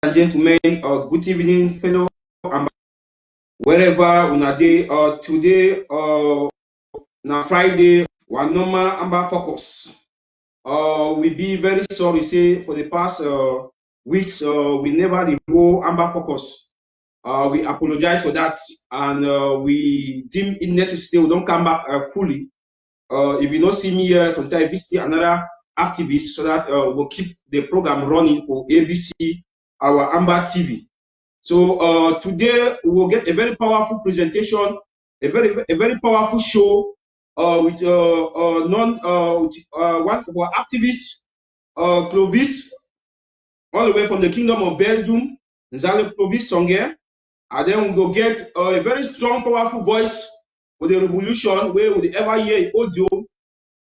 and gentlemen, good evening, fellow Amba, wherever una dey. Today, na Friday, one normal Amba Focus. We be very sorry, say, for the past weeks, we never dey go Amba Focus. We apologize for that, and we deem it necessary we don't come back fully. If you don't see me here, sometimes we see another activist so that we'll keep the program running for ABC, our Amba TV. So today we will get a very powerful presentation, a very powerful show with one of our activists, Clovis, all the way from the Kingdom of Belgium, Nzale Clovis Songe. And then we go get a very strong, powerful voice for the revolution where we ever hear audio,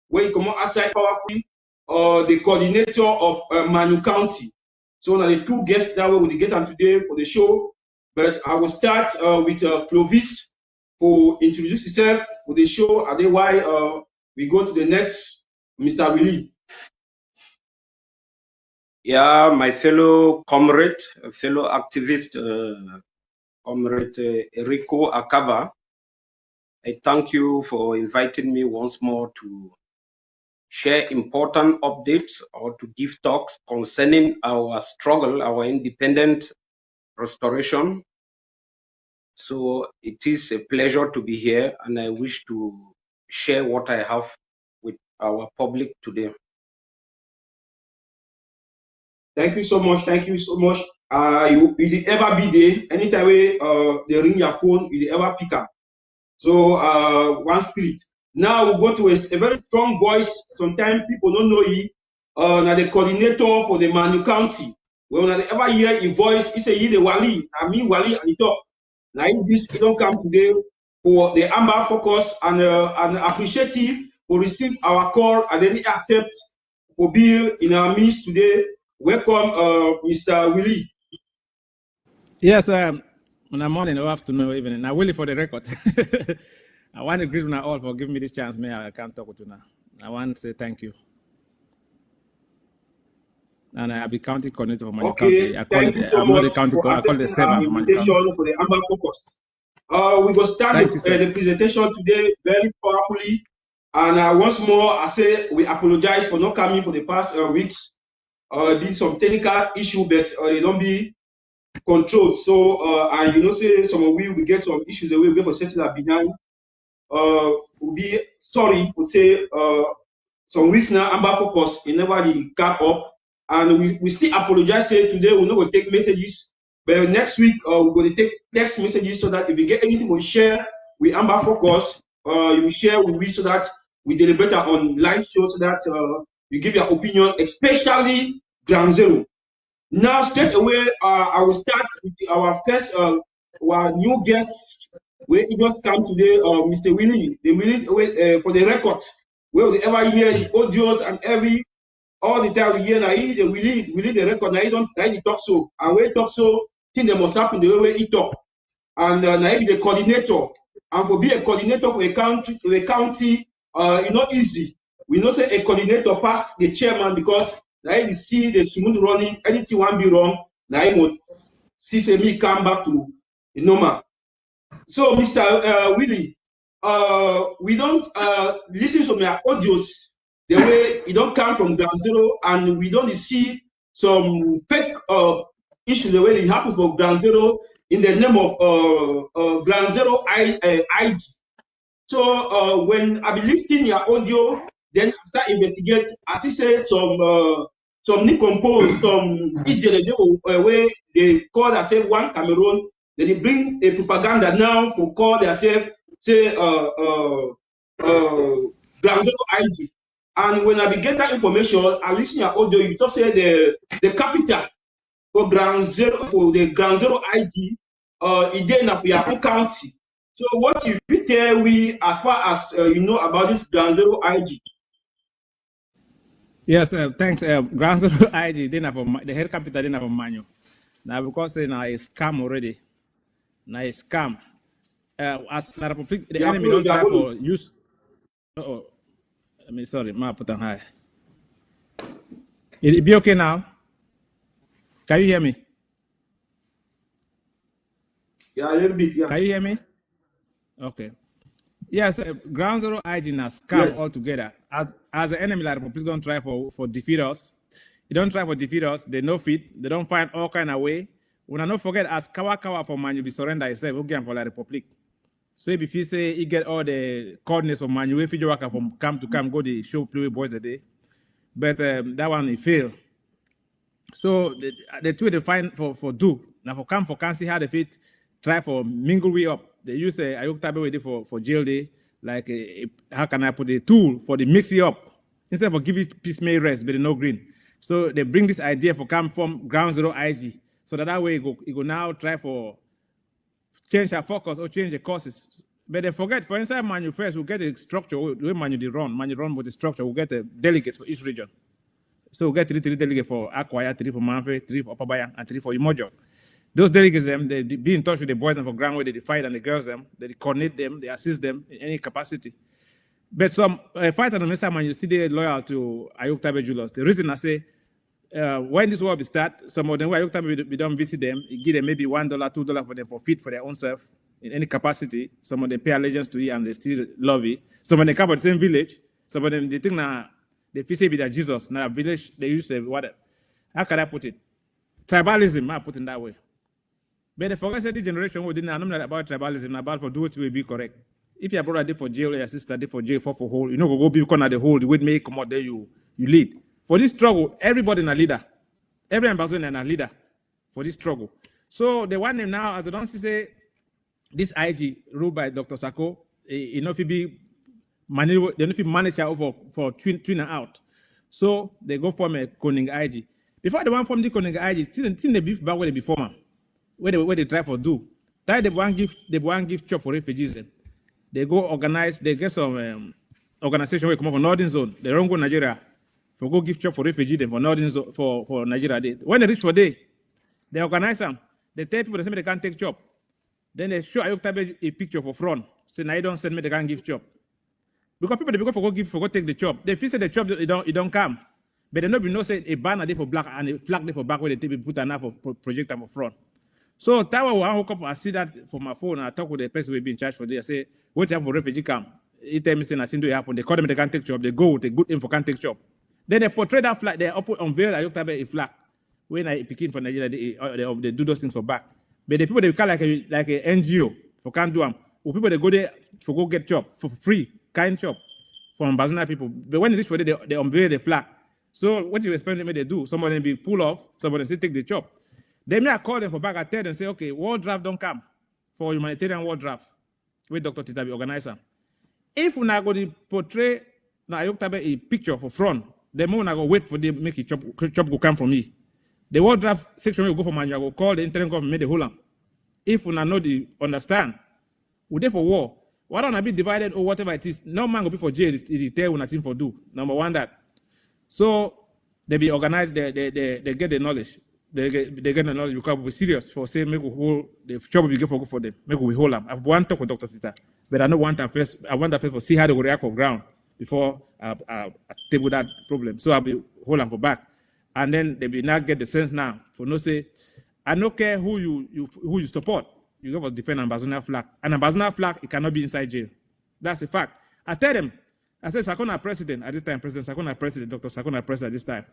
where you come outside powerfully, the coordinator of Manu County. So now the two guests that we will get on today for the show. But I will start with Clovis for introduce himself for the show, and then why we go to the next, Mr. Willie. Yeah, my fellow comrade, fellow activist, Comrade Rico Akaba, I thank you for inviting me once more to share important updates or to give talks concerning our struggle, our independent restoration. So it is a pleasure to be here, and I wish to share what I have with our public today. Thank you so much. Thank you so much. You did ever be there. Anytime they ring your phone, you did ever pick up. So one spirit. Now we go to a very strong voice. Sometimes people don't know he. Now the coordinator for the Manu County. When they ever hear a voice, he say he the Wali. I mean Wali and he talk. Now he don't come today for the Amba Focus and appreciative for receive our call and then he accept for being in our midst today. Welcome, Mr. Willie. Yes, good morning or afternoon or evening. Now, Willie, for the record, I want to greet you all for giving me this chance. May I can talk with you now. I want to say thank you. And I'll be county coordinator for Manu County. Thank you so much for accepting our invitation for the Amba Focus. We will start the presentation today very powerfully. And once more, I say we apologize for not coming for the past weeks. Been some technical issue, but they don't be controlled. So, and you know, say some of we get some issues the way we will settle that behind. We'll be sorry to say some weeks now, Amba Focus, it never got up. And we still apologize. Say today we're not going to take messages, but next week we're going to take text messages so that if we get anything, we'll share with Amba Focus. You will share with me so that we deliberate on live show so that you give your opinion, especially Ground Zero. Now, straight away, I will start with our first, our new guest, where he just come today, Mr. Willie. The Willie, for the record, where we ever hear the audios and all the time we hear now, the Willie the record, now he don't like he talk so, and when he talk so, things they must happen the way he talk, and now he the coordinator, and for be a coordinator for a county, it's not easy. We know say a coordinator pass the chairman because now you see the smooth running, anything won't be wrong, now he must see say me come back to the normal. So, Mr. Willie, we don't listen to my audios the way it don't come from Ground Zero, and we don't see some fake issue the way it happens for Ground Zero in the name of Ground Zero ID. So when I be listening your audio, then I start investigate. As he said, some decompose, some idiot where they call themselves One Cameroon. Then they bring a propaganda now for call themselves say Ground Zero ID. And when I be get that information, I listen your audio. You talk say the capital for Ground Zero for the Ground Zero ID. It in your own county. So what you tell we as far as you know about this Ground Zero IG? Yes, thanks. Ground Zero IG, the head capital didn't have a manual. Now because now it's scam already. Now it's scam. As the Republic, the enemy don't try for use. Oh, I mean, sorry, ma put on high. It be okay now? Can you hear me? Yeah, a little bit, yeah. Can you hear me? Okay. Yes, Ground Zero IG has scam Yes. altogether. As the enemy, like Republic don't try for defeat us. They don't try for defeat us. They no fit. They don't find all kind of way. When I don't forget, as Kawa for Man, you be surrender yourself. Okay, for the Republic. So if you say you get all the coordinates from Man, you figure worker from camp to camp, go the show play with boys a day. But that one it failed. So the two they find for do now for camp for can see how they fit try for mingle way up. They use a Ayuk Tabe with for jail day like how can I put a tool for the mix it up instead of giving piecemeal rest but no green. So they bring this idea for camp from Ground Zero IG so that way it go now try for change their focus or change the courses. But they forget for inside Manu first we'll get a structure the way Manu run with the structure we'll get a delegates for each region. So we get three delegates for Akwaya, 3 for Manfe, 3 for Opabaya, and 3 for Umojo. Those delegates, they be in touch with the boys and for ground where they fight and the girls them, they coordinate them, they assist them in any capacity. But some fight and Mr. Man, you still they loyal to Ayuk Tabe Julius. The reason I say when this war be start, some of them where Ayuk Tabe we don't visit them, you give them maybe $1, $2 for them for feed for their own self in any capacity. Some of them pay allegiance to you and they still love it. Some of them come from the same village. Some of them they think now. They feel say be that Jesus. Now village they use what? How can I put it? Tribalism. I put it that way. But the forget that the generation we didn't know not about tribalism. About for do it will be correct. If your brother did for jail, or your sister did for jail for hole, you know go be corner the hole. The way make come out there you lead. For this struggle, everybody in a leader. Every ambassador in a leader for this struggle. So the one name now, as I don't say, this IG ruled by Dr. Sako, you know, if he be manager over for twin out. So they go form a Koning IG. Before they want form the Koning IG, still the beef back where they be former. Where they try for do. That they want give chop for refugees. They go organize, they get some organization where come up for Northern Zone. They don't go Nigeria for go give chop for refugees for Northern Zone for Nigeria. When they reach for day, they organize them. They tell people they can't take chop. Then they show Ayuk Tabe a picture for front. Say now you don't send me they can't give chop. Because people they go take the job. They feel say the job it don't come. But they know say a banner there for black and a flag there for back where they put an for projector for front. So that was one hook up. I see that for my phone and I talk with the person who be in charge for this. I say, what you have for refugee camp? He tell me say nothing to happen. They call them they can't take job. They go with a good info can't take job. Then they portray that flag. They unveil Ayuk Tabe a flag. When I pick in for Nigeria, they do those things for back. But the people they call like a NGO for can't do them. Or people they go there for go get job for free. Kind job from Bazana people. But when they reach for it, they unveil the flag. So what you expect them they do? Some of them be pull off, some of them still take the job. They may call them for back at 10 and say, okay, war draft don't come for humanitarian war draft with Dr. Titabi organizer. If we not going to portray Ayuk Tabe a picture for front, then we not going to wait for them make a chop go come from me. The war draft section will go for Manja, will call the interim government, make the whole land. If we not know the understand, we there for war. Why don't I be divided or whatever it is? No man will be for jail. It tell when a team for do. Number one that. So they be organized. They get the knowledge. They get the knowledge because we're serious for saying make we hold the job we get for them. Make we hold them. I've one talk with Dr. Sita, but I don't want that first. I want that first for see how they will react for ground before I table that problem. So I'll be hold them for back, and then they be now get the sense now for no say. I don't care who you support. You go for defend Ambazona flag. And Ambazona flag, it cannot be inside jail. That's a fact. I tell them, I said, Sakona president at this time, President Sakona president, Dr. Sakona president at this time.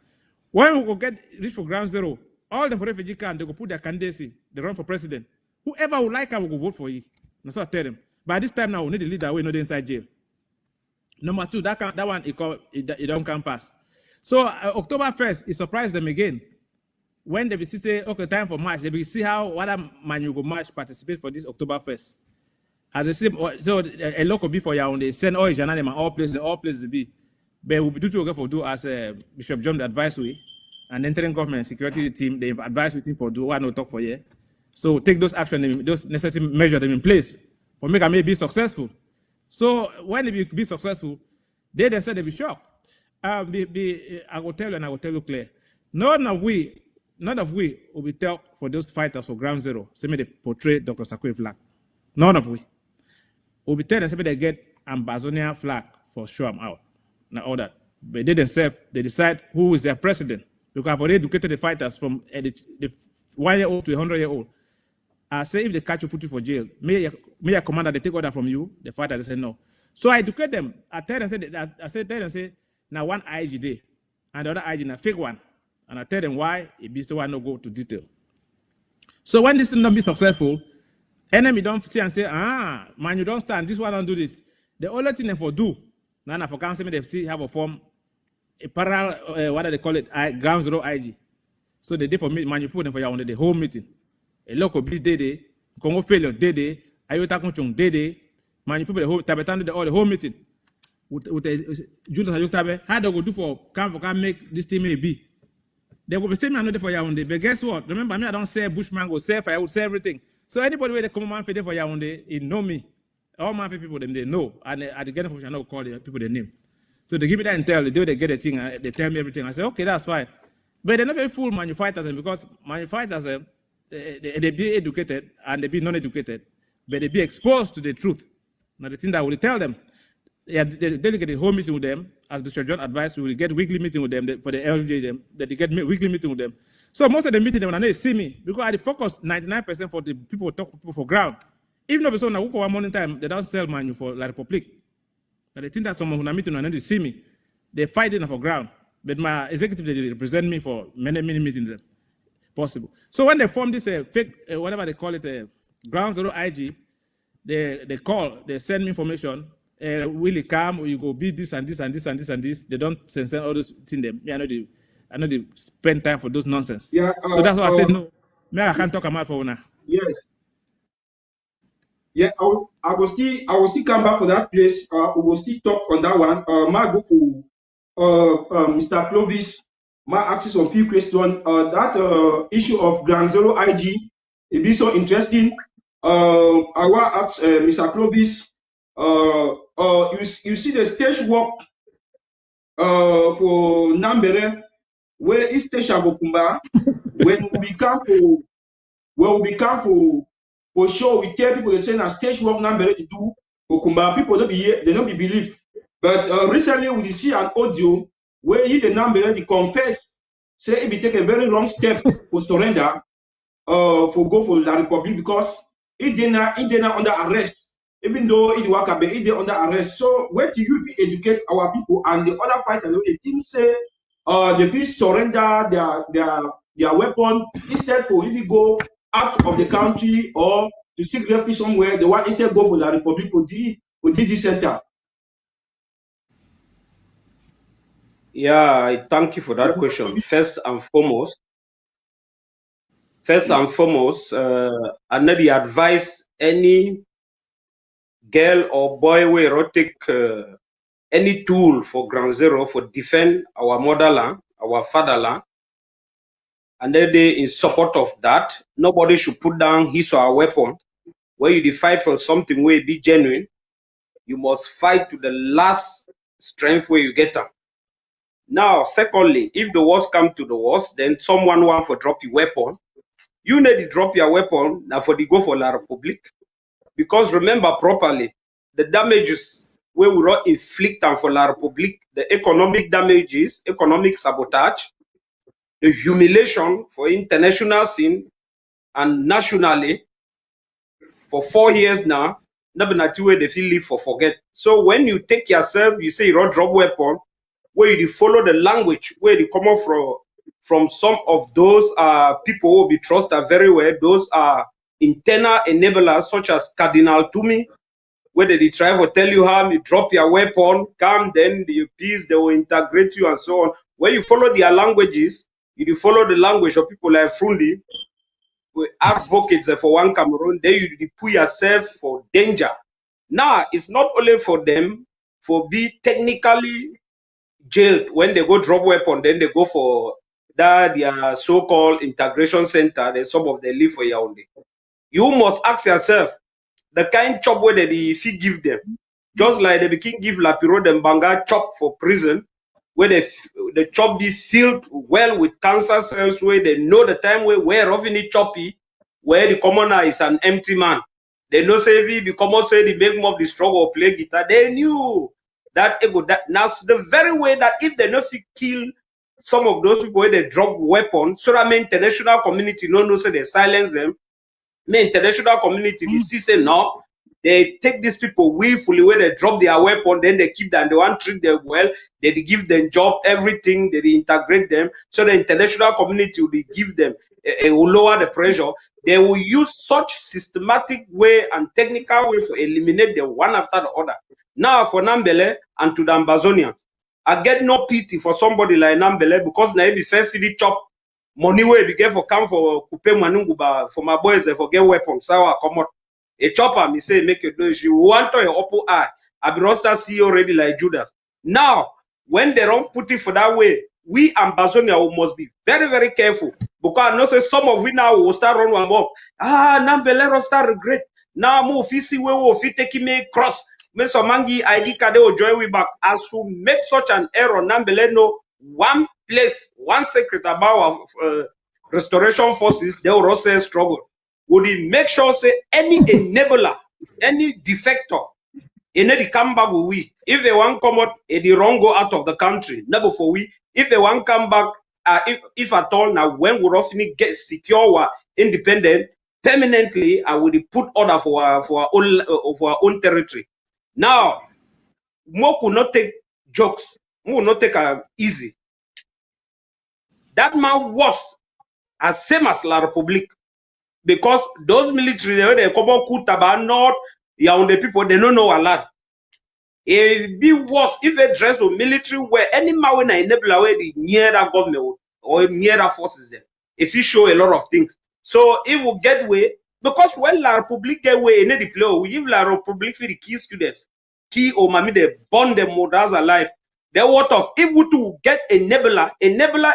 When we will get reach for ground zero, all the refugee camp, they go put their candidacy, they run for president. Whoever would like, I will go vote for you. That's what I tell them. By this time now, we need a leader, we know the inside jail. Number two, that one, it don't come pass. So October 1st, it surprised them again. When they be say, okay, time for March, they will see how what man you go March participate for this October 1st. As I say, so a local be for you, they send all Janani all places to be. But we do to go for do as Bishop John advice we, and interim government security team, they advise with him for do what no talk for you. So take those action, those necessary measures them in place for make may be successful. So when they be successful, they said they be shocked. I will tell you and I will tell you clear. None of we will be tell for those fighters for ground zero. Say me they portray Dr. Sakwe flag. None of we will be telling them they get Ambazonia flag for show them out. Now all that. But they themselves they decide who is their president. Because I've already educated the fighters from the 1 year old to 100 year old. I say if they catch you, put you for jail. May a commander they take order from you? The fighter they say no. So I educate them. I tell them say now one IG day, and the other IG na fake one, and I tell them why it be so I no go to detail. So when this thing don't be successful, enemy don't see and say, man, you don't stand. This one don't do this. The only thing they for do now for council they see have a form a parallel what do they call it? Ground zero IG. So they did for me, man, you put them for the whole meeting. A local be day, Congo failure day, Ayota Conchung day, man, you put the whole Tabetan the whole meeting. With Julius Ayutabe, how they go do for can make this team be. They will be saying another for Yaoundé, but guess what? Remember me, I don't say Bushman go say fire, I would say everything. So anybody where they come man for Yaoundé, he know me. All my people them they know, and at the getting function I call the people their name. So they give me that intel, they do they get a thing, they tell me everything. I say, okay, that's fine. But they're not very full manufacturers because manufacturers they be educated and they be non-educated, but they be exposed to the truth. Now the thing that will tell them, yeah, they delegate a whole meeting with them, as Mr. John advised, we will get weekly meeting with them for the LJM, that they get weekly meeting with them. So most of the meeting, when they see me, because I focus 99% for the people talk people for ground. Even though so now one morning time, they don't sell manu for La Republic. But they think that someone who meeting and they see me, they fight it for ground. But my executive, they represent me for many meetings possible. So when they form this fake, whatever they call it, ground zero IG, they call, they send me information. Will it come? You go be this and this and this and this and this. They don't send all those things. Them. I know they spend time for those nonsense. Yeah. So that's why I said no. Me, I can't talk about for now. Yes. Yeah, I will still come back for that place. We will still talk on that one. Ma go for Mr. Clovis. Ma ask you some few questions. That issue of Ground Zero IG, it be so interesting. I want to ask Mr. Clovis. You see the stage work for Nambere, where is stage Abokumba? When we come for sure, we tell people they say now stage work Nambere they do Okumba. People don't be here, they don't be believed. But recently we see an audio where he the Nambere they confess, say if he take a very wrong step for surrender, for go for La Republic because he did not under arrest. Even though he work but he under arrest. So where do you educate our people and the other fighters? They think say they will surrender their weapon instead for if you go out of the country or to seek refuge somewhere. They want instead go for La Republic for this center. Yeah, I thank you for that question. First and foremost, I need to advise any girl or boy will take any tool for Ground Zero for defend our motherland, our fatherland, and then they in support of that. Nobody should put down his or her weapon. Where you fight for something where it be genuine, you must fight to the last strength where you get them. Now, secondly, if the worst come to the worst, then someone want for drop your weapon. You need to drop your weapon now for the go for La Republic. Because remember properly, the damages we will not inflict on for La Republic, the economic damages, economic sabotage, the humiliation for international scene and nationally for 4 years now, nothing where they feel live for forget. So when you take yourself, you say you don't drop weapon, where you follow the language, where you come up from some of those people who will be trusted very well, those are internal enablers such as Cardinal Tumi, where they try to tell you how you drop your weapon, come, then the peace, they will integrate you and so on. When you follow their languages, you follow the language of people like Frundi, who advocates for one Cameroon, then you put yourself for danger. Now, it's not only for them for be technically jailed when they go drop weapon, then they go for that their so-called integration center, then some of them live for Yaoundé. You must ask yourself, the kind chop where they fit give them, just like they begin give La Piro de Mbanga chop for prison, where the chop be filled well with cancer cells, where they know the time where roughing it choppy, where the commoner is an empty man. They know say if the common say they make more of the struggle or play guitar, they knew that ego that now the very way that if they not kill some of those people where they drop weapons, so that mean international community no say they silence them. me international community, the say no, they take these people willfully where they drop their weapon, then they keep them, they want to treat them well, they give them job, everything, they integrate them, so the international community will give them, will lower the pressure. They will use such systematic way and technical way to eliminate them one after the other. Now for Nambele and to the Ambazonians, I get no pity for somebody like Nambele because na be first city chop money where we get for come for Kupe Manunguba for my boys they forget weapons. So I come out. A chopper, me say, make a do. If you want to your upper eye, I be roster see already like Judas. Now, when they don't put it for that way, we Ambazonia must be very, very careful. Because I know say some of we now will start run one up. Nambele start regret. Now, move fisi we will fit taking me cross. Me so mangi ID card will join we back. As to make such an error, Nambele know one place, one secret about restoration forces, they will also struggle. Would he make sure say any enabler, any defector, any come back with we. If they want come out, they wrong go out of the country. Never for we. If they want come back, if at all now when we roughly get secure or independent permanently, I would put order for our own territory. Now, Mo could not take jokes. Mo will not take easy. That man was as same as La Republique. Because those military, they come on Kutaba, North, Yaoundé people, they don't know a lot. It be worse if they dress with military where any man when I enable away the near that government or near that forces there. If you show a lot of things. So it will get way because when La Republique get way in the play, we give La Republique for the key students. Key or mami they burn them mothers alive. They what of if we to get enabler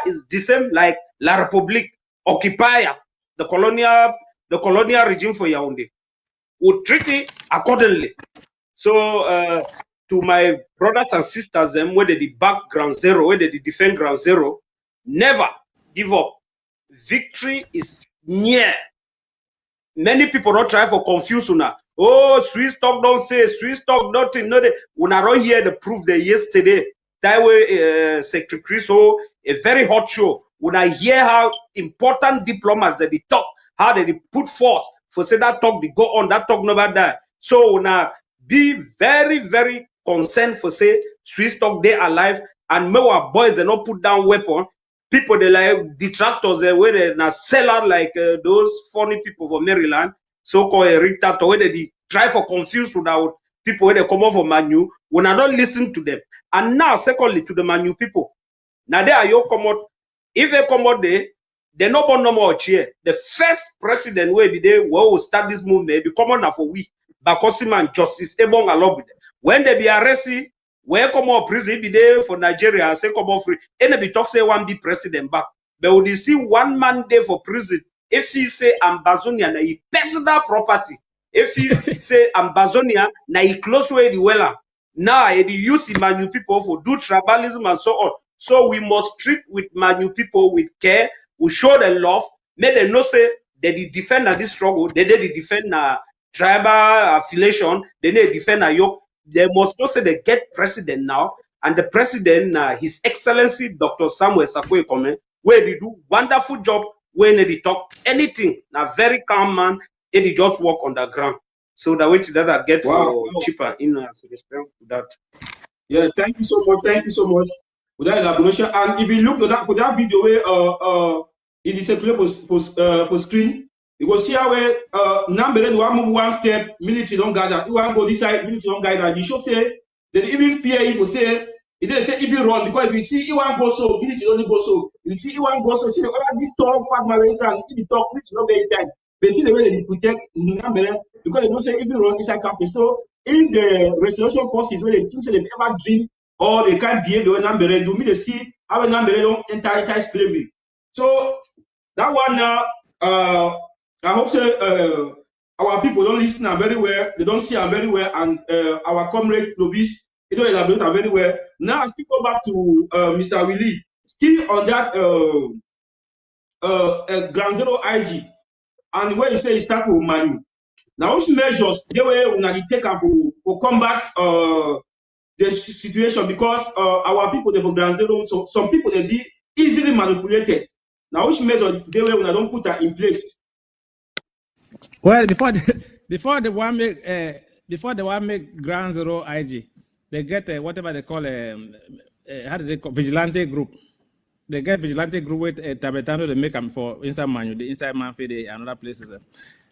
is the same like La Republique, occupier. The colonial regime for Yaoundé would treat it accordingly. So to my brothers and sisters, them whether they back ground zero, whether they defend ground zero, never give up. Victory is near. Many people don't try for confusion now. Oh, Swiss talk don't say, Swiss talk nothing. No, when I don't hear the proof there yesterday, that way Secretary Chris, a very hot show. When I hear how important diplomats that they talk, how they put force for say that talk they go on, that talk never die. So now be very, very concerned for say Swiss talk they alive and more boys they not put down weapon. People they like detractors where they now sell out like those funny people from Maryland, so-called Rita, where they try for confuse without people where they come over Manu. When I don't listen to them. And now, secondly, to the Manu people. Now they are your come out. If they come out there, they no born no more chair. The first president will be there where will start this movement, be come on for we. Bakosim and Justice Ebong along with them. When they be arrested, where come out prison be there for Nigeria, say come out free. And be talk say one be president back. But would you see one man there for prison? If he say Ambazonia na he personal property. If he say Ambazonia na he close way the well. Now he use the Manu people for do tribalism and so on. So we must treat with Manu people with care. We show them love. Make them know say they defend this struggle. They defend tribal affiliation. They defend a yoke. They must know say they get president now. And the president, His Excellency Dr. Samuel Sakwe Kome, where they do wonderful job when they talk anything. Now very calm man, and he just walk on the ground. So the way that I get for cheaper in respect to that. Yeah, thank you so much. Thank you so much for that elaboration. And if you look at that for that video where it is a play for screen, you will see how Nambele will move one step, military don't gather. You want to go this side, military don't gather. You should say they even fear it will say it didn't say it be wrong because if you see you want go so, military only go so. If you see you want go so, see this talk part my waist and if you talk, military not very time. But see the way they protect Nambele because they don't say it be wrong inside cafe. So in the restoration forces where they think they never dream or they can't behave the way Nambele do, me they see how Nambele don't enter inside slavery. So that one now, I hope so, our people don't listen very well, they don't see very well, and our comrade Clovis, they don't elaborate very well. Now I speak back to Mr. Willie, still on that Ground Zero IG, and where you say you start with Manu. Now, which measures they were take to combat the situation because our people they for Ground Zero, so some people they be easily manipulated. Now, which measures they were don't put that in place? Well, before the one make ground zero IG, they get whatever they call how do they call vigilante group. They get vigilante group with Tabetano they make them for inside manu, the inside man for the another places.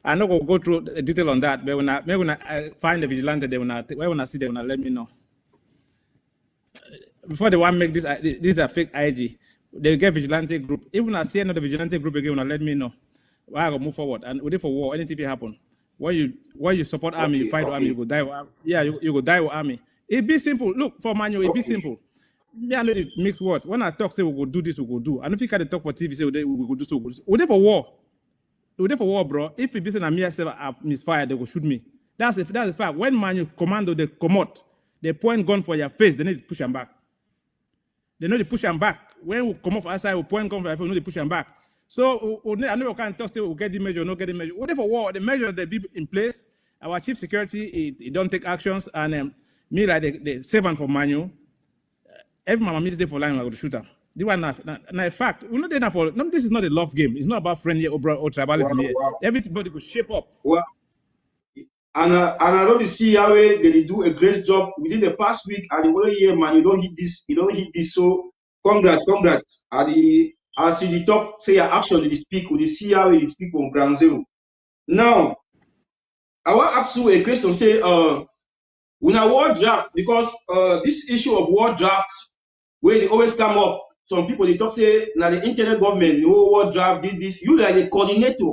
I know we'll go through the detail on that, but when I find the vigilante, when I see them, let me know. Before they want to make this a fake IG, they get vigilante group. Even I see another vigilante group again, let me know. Why I go move forward and wait for war. Anything happen. Why you support army, you fight army, you go die. Yeah, you go die with army. It be simple. Look for manual. It be simple. Yeah, I know it makes words. When I talk, say we go do this, we go do. I don't think I talk for TV. Say we go do so. We there for war. We there for war, bro. If it be saying me have misfired, they go shoot me. That's the fact. When manual commando they come out, they point gun for your face. They need to push them back. They know they push them back. When we come off outside, we point gun for your face. We know they push them back. So I know we can't talk. Say we get the measure, not get the measure. We there for war. The measures they be in place. Our chief security, he don't take actions, and me like the servant for manual. Every mama meets there for line, I go to shoot her. This one, na fact. We know they for. No, this is not a love game. It's not about friendly or tribalism here. Wow. Everybody could shape up. Well, and I know the CRA they do a great job within the past week. And the whole year, man, you don't hit this. You don't hit this. So congrats. I see the top say action they speak with the CRA. They speak on ground zero. Now, I want to ask you a question. Say, when I war draft, because this issue of war draft, where they always come up, some people they talk say now the internet government, no war draft, this. You like the coordinator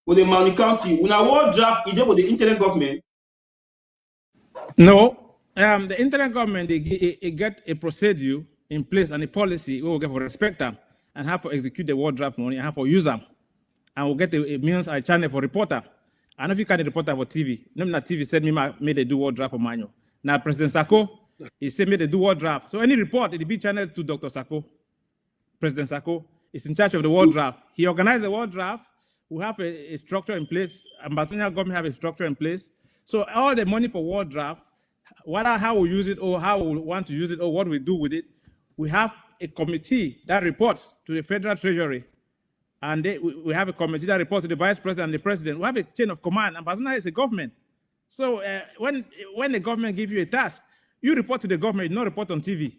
for the Manu County. When I war draft, is there for the internet government? No, the internet government they get a procedure in place and a policy we will get for respect them and have to execute the war draft money and have to use them, and we'll get a means a channel for reporter. I know if you can't reporter for TV. No, na TV said me made they do war draft for manual. Now President Sako, he said me they do war draft. So any report it be channeled to Dr. Sako. President Sako is in charge of the war draft. He organized the war draft. We have a structure in place. Ambassador government have a structure in place. So all the money for war draft, how we use it or how we want to use it or what we do with it, we have a committee that reports to the Federal Treasury. And we have a committee that reports to the vice president and the president. We have a chain of command. Ambassador is a government. So when the government gives you a task, you report to the government, you not report on TV.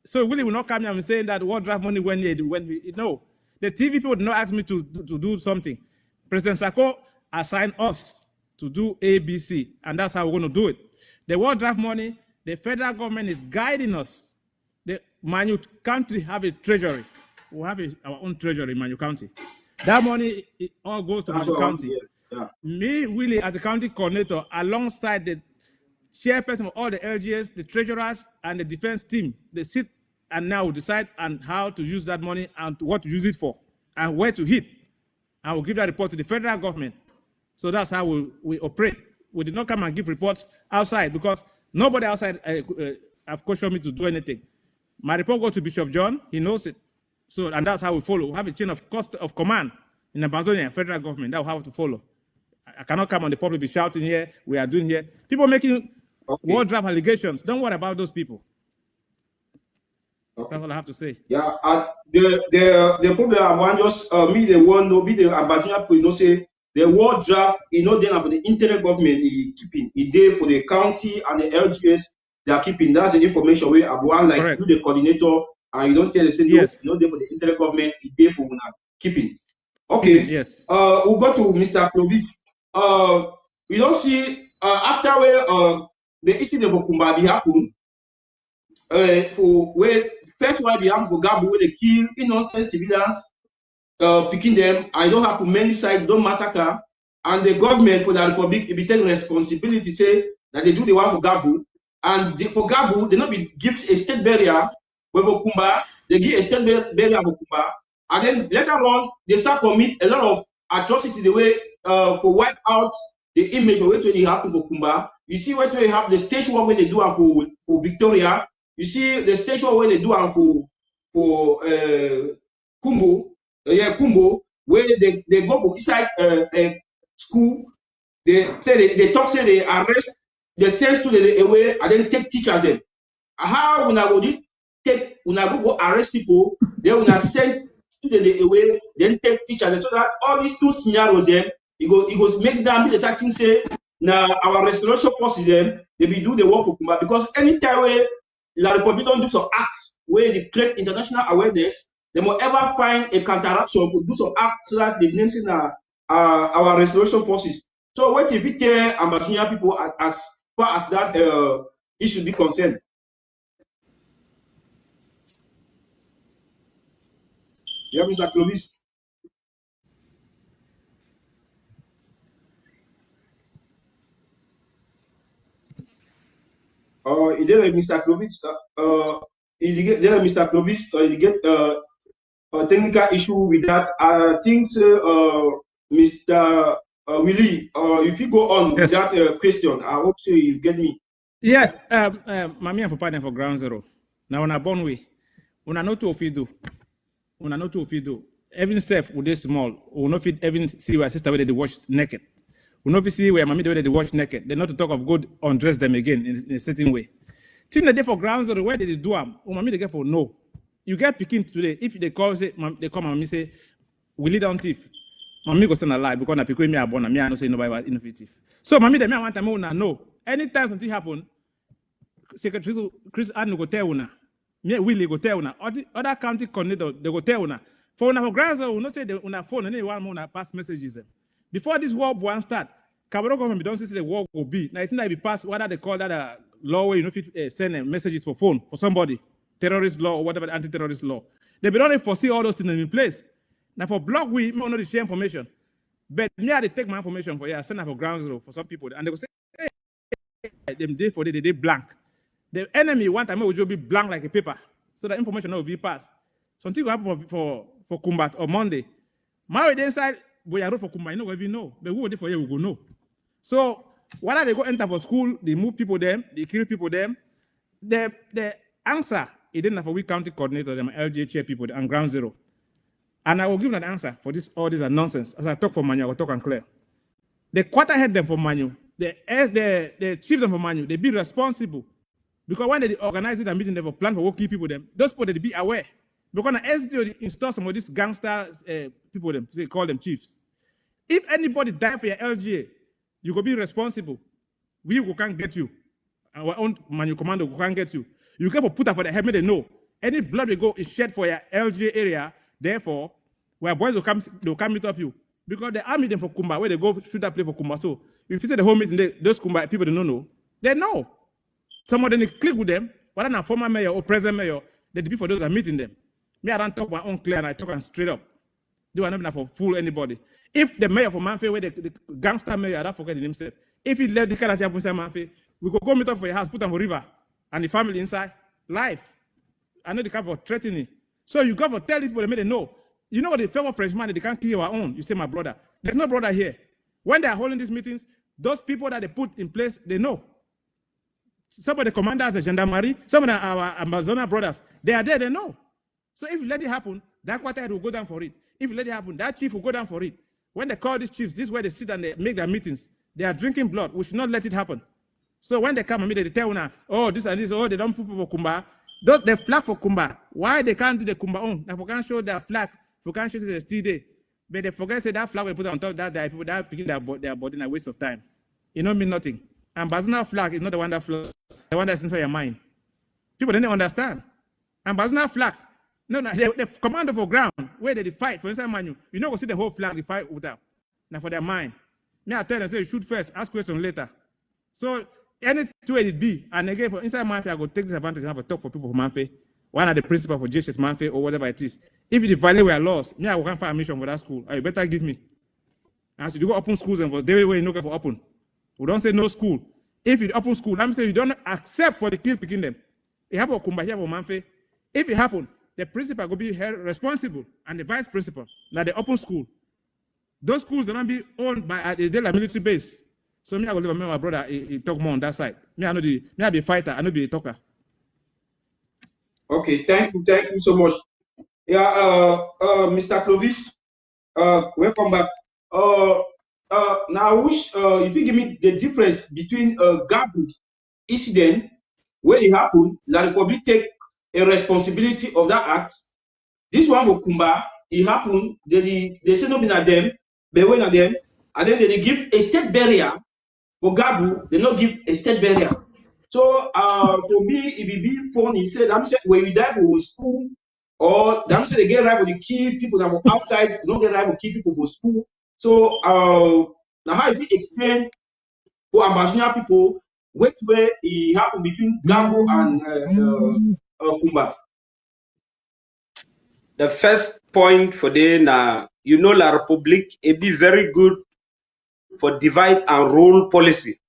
So really will not come here and saying that war draft money when we no. The TV people did not ask me to do something. President Sako assigned us to do ABC, and that's how we're going to do it. The war draft money, the federal government is guiding us. The Manu County have a treasury. We have our own treasury in Manu County. That money it all goes to Manu County. Yeah. Me, Willie, as the county coordinator, alongside the chairperson of all the LGS, the treasurers, and the defense team, they sit and now decide on how to use that money and what to use it for and where to hit. I will give that report to the federal government. So that's how we operate. We did not come and give reports outside because nobody outside have questioned me to do anything. My report goes to Bishop John. He knows it. So, and that's how we follow. We have a chain of command in the Amazonian federal government. That's how to follow. I cannot come on the public be shouting here. We are doing here. People making war draft allegations. Don't worry about those people. Okay. That's all I have to say. Yeah, the problem I want just me the one no be the ambassador for say the war draft then for the internet government keeping it for the county and the LGS they are keeping. That's the information where I want like Correct. Do the coordinator and you don't tell the same yes. There for the internet government it for keeping. Okay. Yes. We'll go to Mr. Clovis. You don't see after where the incident of Kumba happened. For where first why they have for Gabu where they kill innocent civilians, picking them. I don't have to many sides, don't massacre, and the government for the republic it be taking responsibility say that they do the one for Gabu, and for Gabu they not be give a state barrier where for Kumba they give a state barrier for Kumba, and then later on they start commit a lot of atrocities the way for wipe out the image of what they happen for Kumba. You see what they have the stage one when they do for Victoria. You see the station where they do for Kumbo, Kumbo, where they go for inside school. They say they arrest, they send students away and then take teachers them. How when I go take when I go arrest people, they will send students away, then take teachers them. So that all these two scenarios then It goes make them the certain say now our restoration force them, they be do the work for Kumba because anytime where La Republic don't do some acts where they create international awareness, they will ever find a counteraction to do some acts so that they name our restoration forces. So what if it tell Ambassador people as far as that issue be concerned? Yeah, Mr. Clovis. Is there a Mr. Clovis? Is there a Mr. Clovis or you get a technical issue with that? I think Mr. Willie, if you go on with that question, I hope so you get me. Yes, Mami and Papa for ground zero. Now on a born way, when I know to feed when I know to feed even self with this small, we not fit even see where sister where they wash naked. We not see where Mami they wash naked. They not to talk of good undress them again in a certain way. Think the day for ground zero where they do them, Mami they get for no. You get picking today. If they call say they come and Mami say we lead on thief. Mami go send a lie because na pick me a born and me I no say nobody was innovative. So Mami they me want time una know. Anytime something happen. Secretary Chris Adno go tell una, me Willie go tell una, other county coordinator they go tell una. For una for grandson, we not say they una phone and anyone more pass messages. Before this war one start, Cameroon government don't say the war will be. Now I think that be passed whether they call that law where you know if send messages for phone for somebody, terrorist law or whatever anti-terrorist law. They be don't foresee all those things in place. Now for block we may not share information, but me I take my information for send for ground zero for some people and they go say, hey, them day for they blank. The enemy want time will be blank like a paper, so that information will be passed. Something will happen for Kumbat or Monday. My inside we are for Kumbat, you know we know, but who will for you we go know. So whether they go enter for school, they move people them, they kill people them. The answer it didn't for we county coordinator them LGA chair people and ground zero, and I will give an answer for this. All these are nonsense. As I talk for Manu, I will talk and clear. The quarter head them for Manu, the chiefs them for Manu, they be responsible. Because when they organize it and meeting, they have a plan for what key people them. Those people they be aware. Because the SDO install some of these gangster people them, they call them chiefs. If anybody die for your LGA, you go be responsible. We can't get you. Our own Manu commando can't get you. You get for put up for the head, they know. Any blood will go is shed for your LGA area. Therefore, where boys will come meet up you. Because the army them for Kumba, where they go shoot that play for Kumba. So if you see the whole meeting, those Kumba people they don't know. They know. Some of them click with them, whether not former mayor or present mayor, they be for those that are meeting them. Me, I don't talk my own clear and I talk and straight up. They are not for fool anybody. If the mayor for Manfe, where the gangster mayor, I don't forget the name, said, if he let the kind of Manfe, we go meet up for your house, put them for river, and the family inside, life. I know the kind of threatening. So you got to tell people they made it know. You know what the fellow Frenchman, they can't kill our own. You say, my brother. There's no brother here. When they are holding these meetings, those people that they put in place, they know. Some of the commanders, the gendarmerie, some of our Amazona brothers, they are there, they know. So if you let it happen, that quarter will go down for it. If you let it happen, that chief will go down for it. When they call these chiefs, this is where they sit and they make their meetings. They are drinking blood. We should not let it happen. So when they come and meet, they tell now, oh, this and this, oh, they don't put for Kumba. They flag for Kumba. Why they can't do the Kumba own? Now, we can't show their flag. We can't show the still there. But they forget to say that flag we put on top of that, people that are picking their body in a waste of time. It don't mean nothing. And Bazuna flag is not the one that flows, the one that's inside your mind. People don't understand. And Bazuna flag, no, the commander for ground, where they fight, for instance, Manu, you know, go see the whole flag, they fight with them. Now for their mind. Me, I tell them, say, you shoot first, ask questions later. So, any two it be, and again, for inside Manfe, I go take this advantage and have a talk for people for Manfe. One of the principal for JHS Manfe or whatever it is. If the value were lost, me, I will come find a mission for that school. You better give me. And so you go open schools and for the way you know for open. We don't say no school. If you open school, I'm saying you don't accept for the kill picking them. It happen Kumba here for Manfe. If it happen, the principal will be held responsible and the vice principal. Now the open school. Those schools don't be owned by the military base. So me, I will leave my brother he talk more on that side. Me, I be a fighter, I know be a talker. Okay, thank you so much. Yeah, Mr. Clovis, welcome back. Now I wish if you give me the difference between Gabu incident where it happened, La Republic take a responsibility of that act. This one for Kumba, it happened, they say no be na them, but when na them, and then they give a state barrier for Gabu, they not give a state barrier. So for me, if it be funny, say I'm saying when you die for school, or I'm saying they get right for the key people that were outside, don't get right for key people for school. So now how it be explained for Ambassador people, where it happened between Gabu and Kumba. The first point for the La Republique, it be very good for divide and rule policy.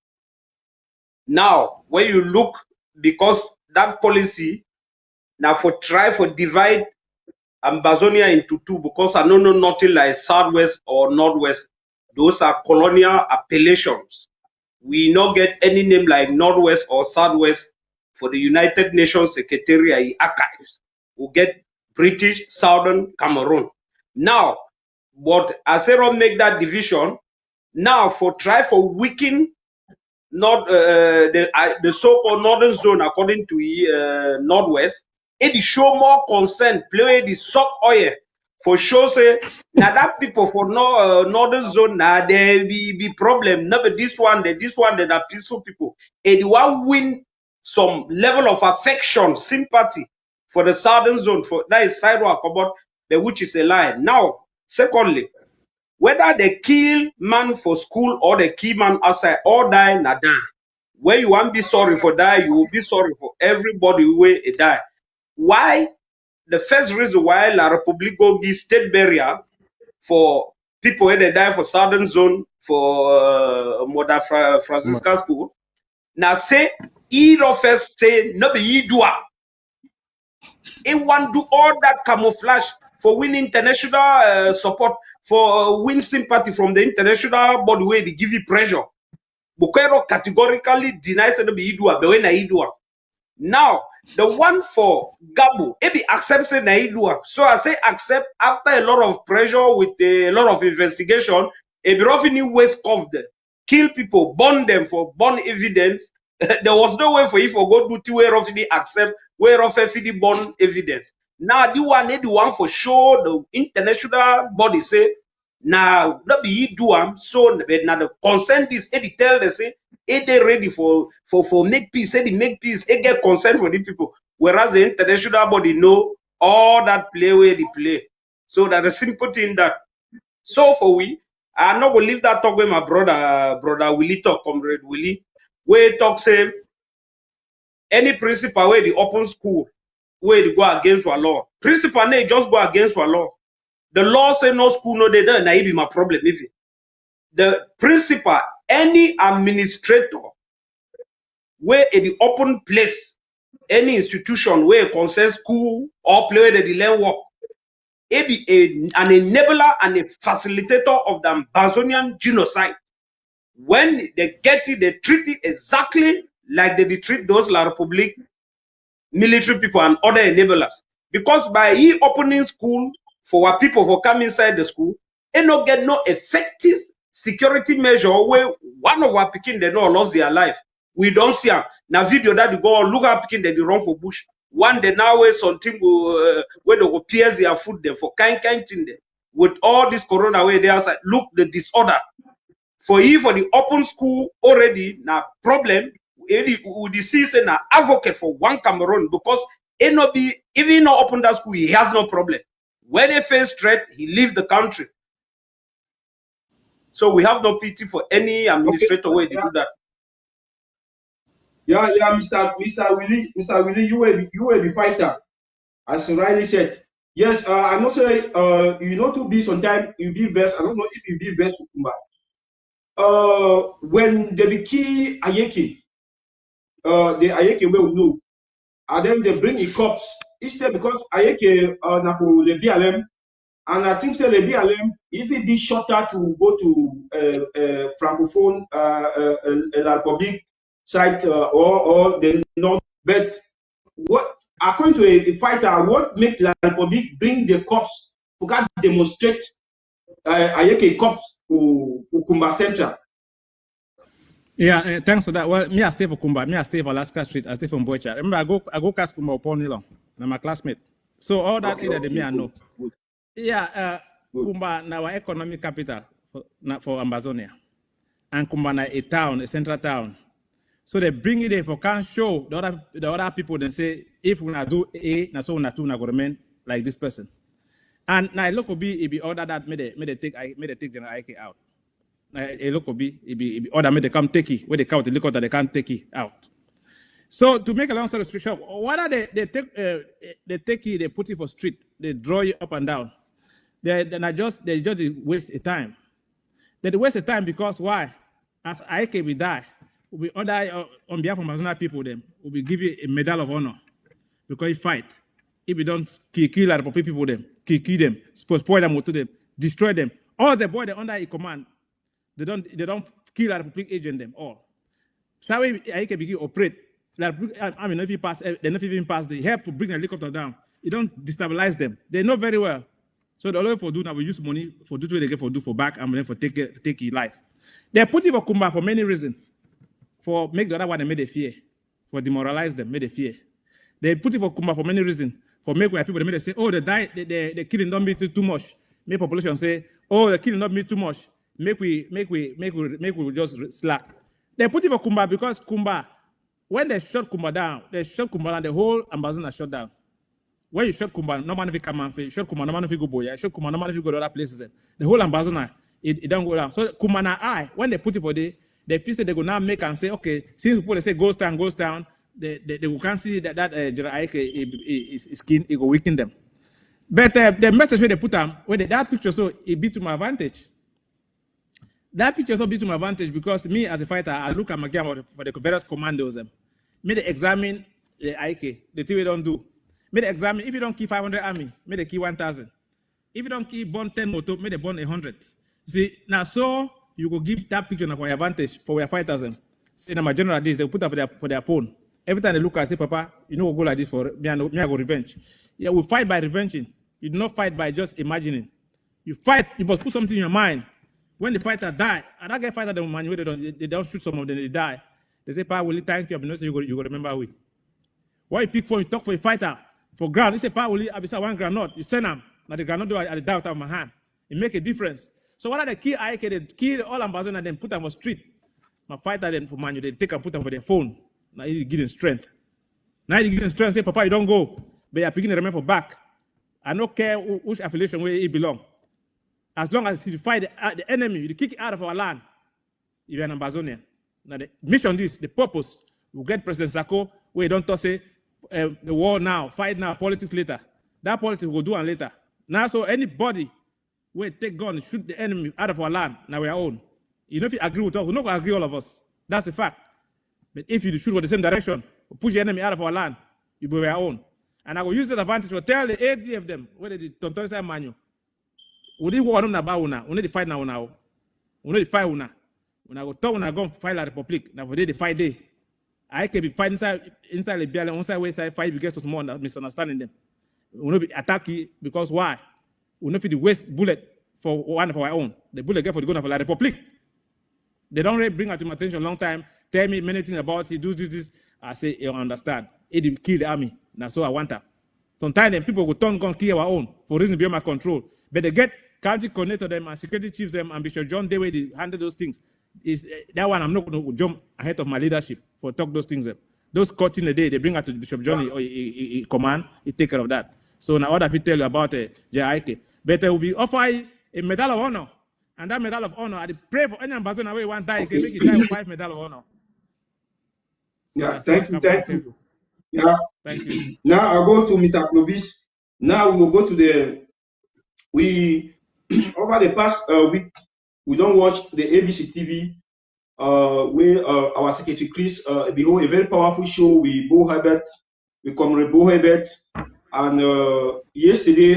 Now, when you look, because that policy now for try for divide Ambazonia into two, because I don't know nothing like Southwest or Northwest. Those are colonial appellations. We not get any name like Northwest or Southwest for the United Nations Secretariat Archives. We get British Southern Cameroon. Now, but as I make that division, now for try for weaken not the so-called northern zone according to Northwest, it show more consent, play the sock oil for sure. Say now that people for northern zone now there be problem. Never this one, they are peaceful people. And you want win some level of affection, sympathy for the southern zone. For that is sidewalk about the which is a lie. Now, secondly, whether they kill man for school or they kill man outside or die, na die. Where you want to be sorry for that, you will be sorry for everybody where it die. Why? The first reason why La Republique go give state barrier for people where they die for southern zone for Mother Franciscan school. Now say either first say no be you do. It want do all that camouflage for win international support, for win sympathy from the international body where they give you pressure. Bukero categorically denies that be idua, but when idua. Now the one for Gabu, it be accepted na idua. So I say accept after a lot of pressure with a lot of investigation. A be roughly waste of them, kill people, burn them for burn evidence. There was no way for you for go do two way roughly accept where roughly burn evidence. Now the one for sure the international body say. Now, not be you do so now the consent is they tell they say they ready for make peace, they make peace, they get consent for the people. Whereas the international body know all that play where they play. So that the simple thing that so for we, I'm not gonna leave that talk with my brother Willie talk, comrade Willie, where talk say any principal where the open school where they go against our law. Principal they just go against our law. The law say no school, no they don't. Now it be my problem. If the principal, any administrator, where in the open place, any institution where it concerns school or play where they learn work, it be an enabler and a facilitator of the Ambazonian genocide. When they get it, they treat it exactly like they treat those La Republique military people and other enablers. Because by he opening school, for our people for come inside the school, and not get no effective security measure where one of our picking they know lost their life. We don't see them. Now video that you go look at picking they run for bush. One day now where something where they go pierce their food them for kind thing there. With all this corona where they are look the disorder. For you for the open school already now problem we see say na advocate for one Cameroon because it not be even not open that school he has no problem. When they face threat, he leave the country. So we have no pity for any administrator where they do that. Yeah, Mr. Willie, you will be fighter, as you rightly said. Yes, I know say you know to be sometimes you be best. I don't know if you be best Kumba. When they be key Ayeke, the Ayeke will know, and then they bring the cops. Each time because Ayeke na for the BLM. And I think the BLM, if it be shorter to go to Francophone La Republique site or the North, but what according to a fighter, what makes La Republique bring the cops to can demonstrate Ayeke cops to Kumba Central? Yeah, thanks for that. Well, me I stay for Kumba, me I stay for Alaska Street, I stay from Boycha. Remember, I go cast Kumba upon Nilong, I'm my classmate. So all that okay, me I know. Yeah, Kumba, now our economic capital for Amazonia. And Kumbana a town, a central town. So they bring it in for can show the other people. Then say if we not do A, na so we not do na go remain like this person. And now local B it be order that made they take General Ike out. A local B it be order made they come take it where they count the liquor that they can't take it out. So to make a long story short, what are they take it, they put it for street, they draw you up and down. They just waste a time. They waste a time because why? As Ike will die, we order on behalf of Amazon people, them we will give you a medal of honor because you fight. If you don't kill other people, them kill them, spoil them to them, destroy them. All the boys under a command, they don't kill other public agent them all. So way Ike begin operate. Like, I mean, if you pass, they not even pass the help to bring the helicopter down. It don't destabilize them. They know very well. So the only for do now we use money for do what they get for do for back and then for take your life. They put it for Kumba for many reasons. For make the other one they made a fear. For demoralize them, made a fear. They put it for Kumba for many reasons. For make where people they made say, oh, the killing don't be too much. Make population say, oh, the killing not be too much. Make we just slack. They put it for Kumba because Kumba. When they shut Kumba down, the whole Amazon is shut down. When you shut Kumba, no man will come and shut Kumba, no man will go boy, shut Kumba, no man will go to other places. The whole Amazon, it don't go down. So Kumba na I, when they put it for they feel that they go now make and say, okay, since people they say goes down, they can't see that General Ike is skin, it will weaken them. But the message where they put them, that picture, so it be to my advantage. That picture also be to my advantage because me as a fighter, I look at my game for the various commandos. May they examine the Ike, the thing we don't do. May they examine, if you don't keep 500 army, may they keep 1,000. If you don't keep burn 10 motor, may they burn 100. See, now so you go give that picture for your advantage for your fighters. See, now my general this, they put up for their phone. Every time they look at say, Papa, you know, we'll go like this for me, I go revenge. Yeah, we fight by revenging. You do not fight by just imagining. You fight, you must put something in your mind. When the fighter die, and I get fighter them man, they don't shoot some of them, they die. They say, Pa, will you thank you? I know you go remember we. Why you pick for you talk for a fighter for ground? You say, Pa, will you have one granite? You send them. Now the granite do at the doubt of my hand. It make a difference. So what are the key Ike? They kill all Amazon and then put them on street. My fighter them for man, they take and put them for their phone. Now you give them strength. Now you give them strength, say, Papa, you don't go. But you are picking the remember for back. I don't care which affiliation where he belong. As long as you fight the enemy, you kick it out of our land, you are an Amazonian. Now the mission is, the purpose, we get President Sako, where you don't talk say, the war now, fight now, politics later. That politics we'll do on later. Now so anybody will take gun, shoot the enemy out of our land, now we are own. You know if you agree with us, we're not going to agree all of us. That's a fact. But if you shoot for the same direction, push the enemy out of our land, you will be our own. And I will use that advantage to tell the ADF them, whether the Tontonsa manual. We need war on about una. We need to fight now. We need to fight una. When I go talk, when I go fight la Republic, now for the fight day. I can be fighting inside the Biala, inside west side fight because of small misunderstanding them. We not be attacking because why? We not fit the waste bullet for one of our own. The bullet get for the gun of la Republic. They don't really bring it to my attention a long time. Tell me many things about it. Do this. I say you understand. It will kill the army. Now so I want that. Sometimes people will turn gun kill our own for reasons beyond my control. But they get county coordinator them and security chiefs them and Bishop John Dewey they handle those things. Is that one I'm not going to jump ahead of my leadership for talk those things. Those caught in the day they bring out to Bishop John or he command, he take care of that. So now what I tell you about JIK. But they will be offered a medal of honor. And that medal of honor, I pray for any ambassador away one die, okay. Can make it die with 5 medal of honor. So yeah, thank you. Yeah. Thank you. Now I'll go to Mr. Clovis. Now we will go to we over the past week, we don't watch the ABC TV where our secretary Chris behold a very powerful show with Bo Herbert, with Comrade Bo Herbert, and yesterday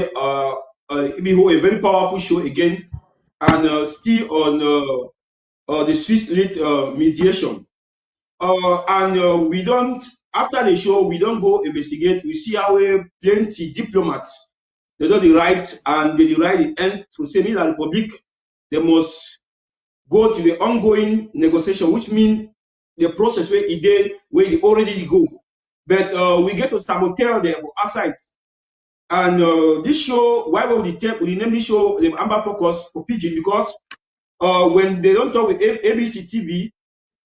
behold a very powerful show again, and still on the Swiss mediation, and we don't after the show we don't go investigate. We see how plenty diplomats. They do the right and they right the end to say in the Republic, they must go to the ongoing negotiation, which means the process where it did, where they already go. But we get to sabotage them outside. And this show, why would we name this show the Amba Focus for Pigeon? Because when they don't talk with ABC TV,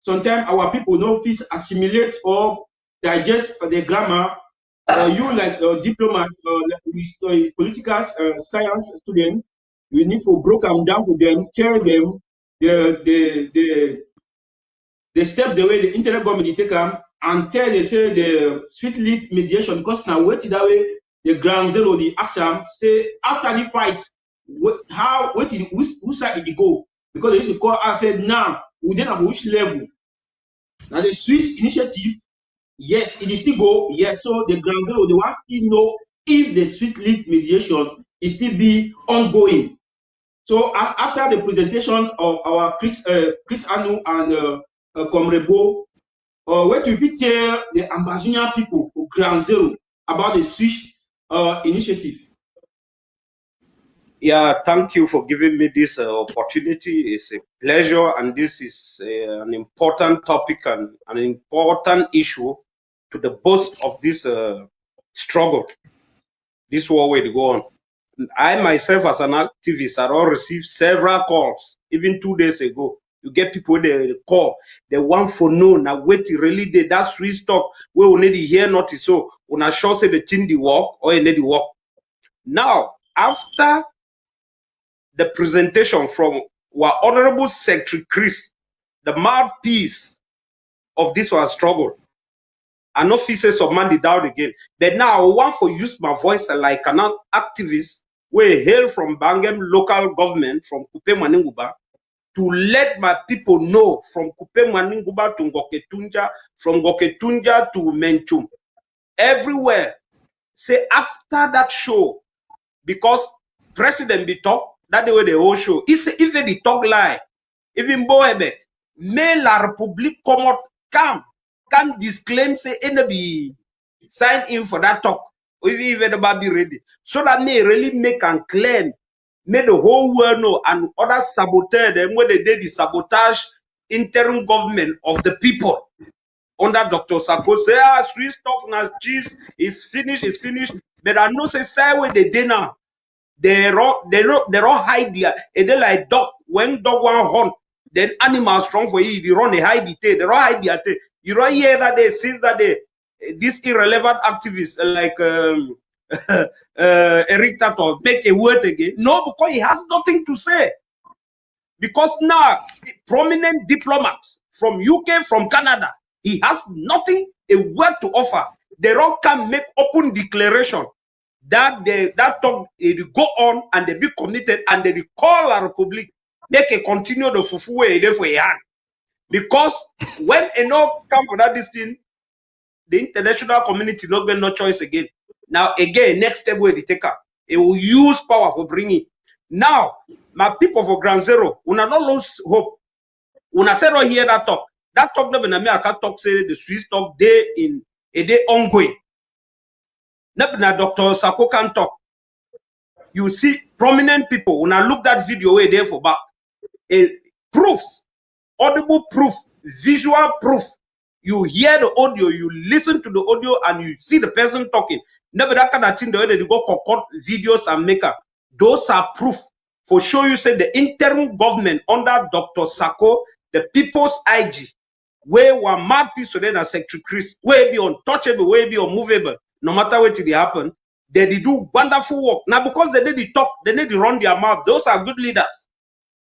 sometimes our people don't feel assimilate or digest the grammar. You like diplomats, with political science student, you need to break them down for them, tell them the step the way the internet government take them, and tell they say the sweet lead mediation, because now wait that way the ground zero the action say after the fight how what did who side did it go, because they used to call us said now we didn't have which level. Now the sweet initiative, yes, it is still go, yes, so the ground zero they want still know if the sweet lead mediation is still be ongoing. So after the presentation of our Chris Anu and Comrebo, what do you tell the Ambazonian people for Ground Zero about the Swiss initiative? Yeah, thank you for giving me this opportunity. It's a pleasure, and this is an important topic and an important issue to the boast of this struggle, this war will go on. I myself, as an activist, I all received several calls, even 2 days ago. You get people they call, they want for know now wait really did that Swiss talk where we need to hear notice. So when I sure say the thing the work or you need to work. Now, after the presentation from our Honorable Secretary Chris, the mouthpiece of this one struggle, I know he says some man down again. But now I want to use my voice like an activist we hail from Bangem local government from Kupe Maninguba to let my people know from Kupe Maninguba to Ngoketunja, from Ngoketunja to Menchum, everywhere. Say after that show, because President be talk, that the way the whole show. Even the talk lie, even Boebe, mais la République come come can disclaim say enemy sign in for that talk. Even be ready. So that may really make and claim, make the whole world know, and other saboteur them when they did the sabotage interim government of the people under Dr. Sako say Swiss talk na cheese is finished, it's finished. But I know say where they did now. They don't hide there. They like dog. When dog want hunt, then animals strong for you. You run a hide it. They don't hide their tail. You don't hear that they since that they this irrelevant activists like Eric Tato make a word again. No, because he has nothing to say. Because now prominent diplomats from UK, from Canada, he has nothing, a word to offer. They all can make open declaration that that talk they go on and they be committed and they call our Republic make a continue the fufu way there for a hand. Because when enough come for that this thing, the international community not get no choice again. Now again, next step where they take up, it will use power for bringing. Now, my people for Ground Zero, we not lose hope. We not say don't hear that talk. That talk never me I can talk say the Swiss talk day in a day ongoing. Never Dr. Sako can talk. You see prominent people, when I look that video way there for back, proofs, audible proof, visual proof. You hear the audio, you listen to the audio, and you see the person talking. Never that kind of thing, the way they go concord videos and make up. Those are proof for sure. You say the interim government under Dr. Sako, the people's IG, where were mad piece today as Secretary Chris, where be untouchable, where be unmovable, no matter what it happen, they do wonderful work. Now, because they need to talk, they need to run their mouth. Those are good leaders.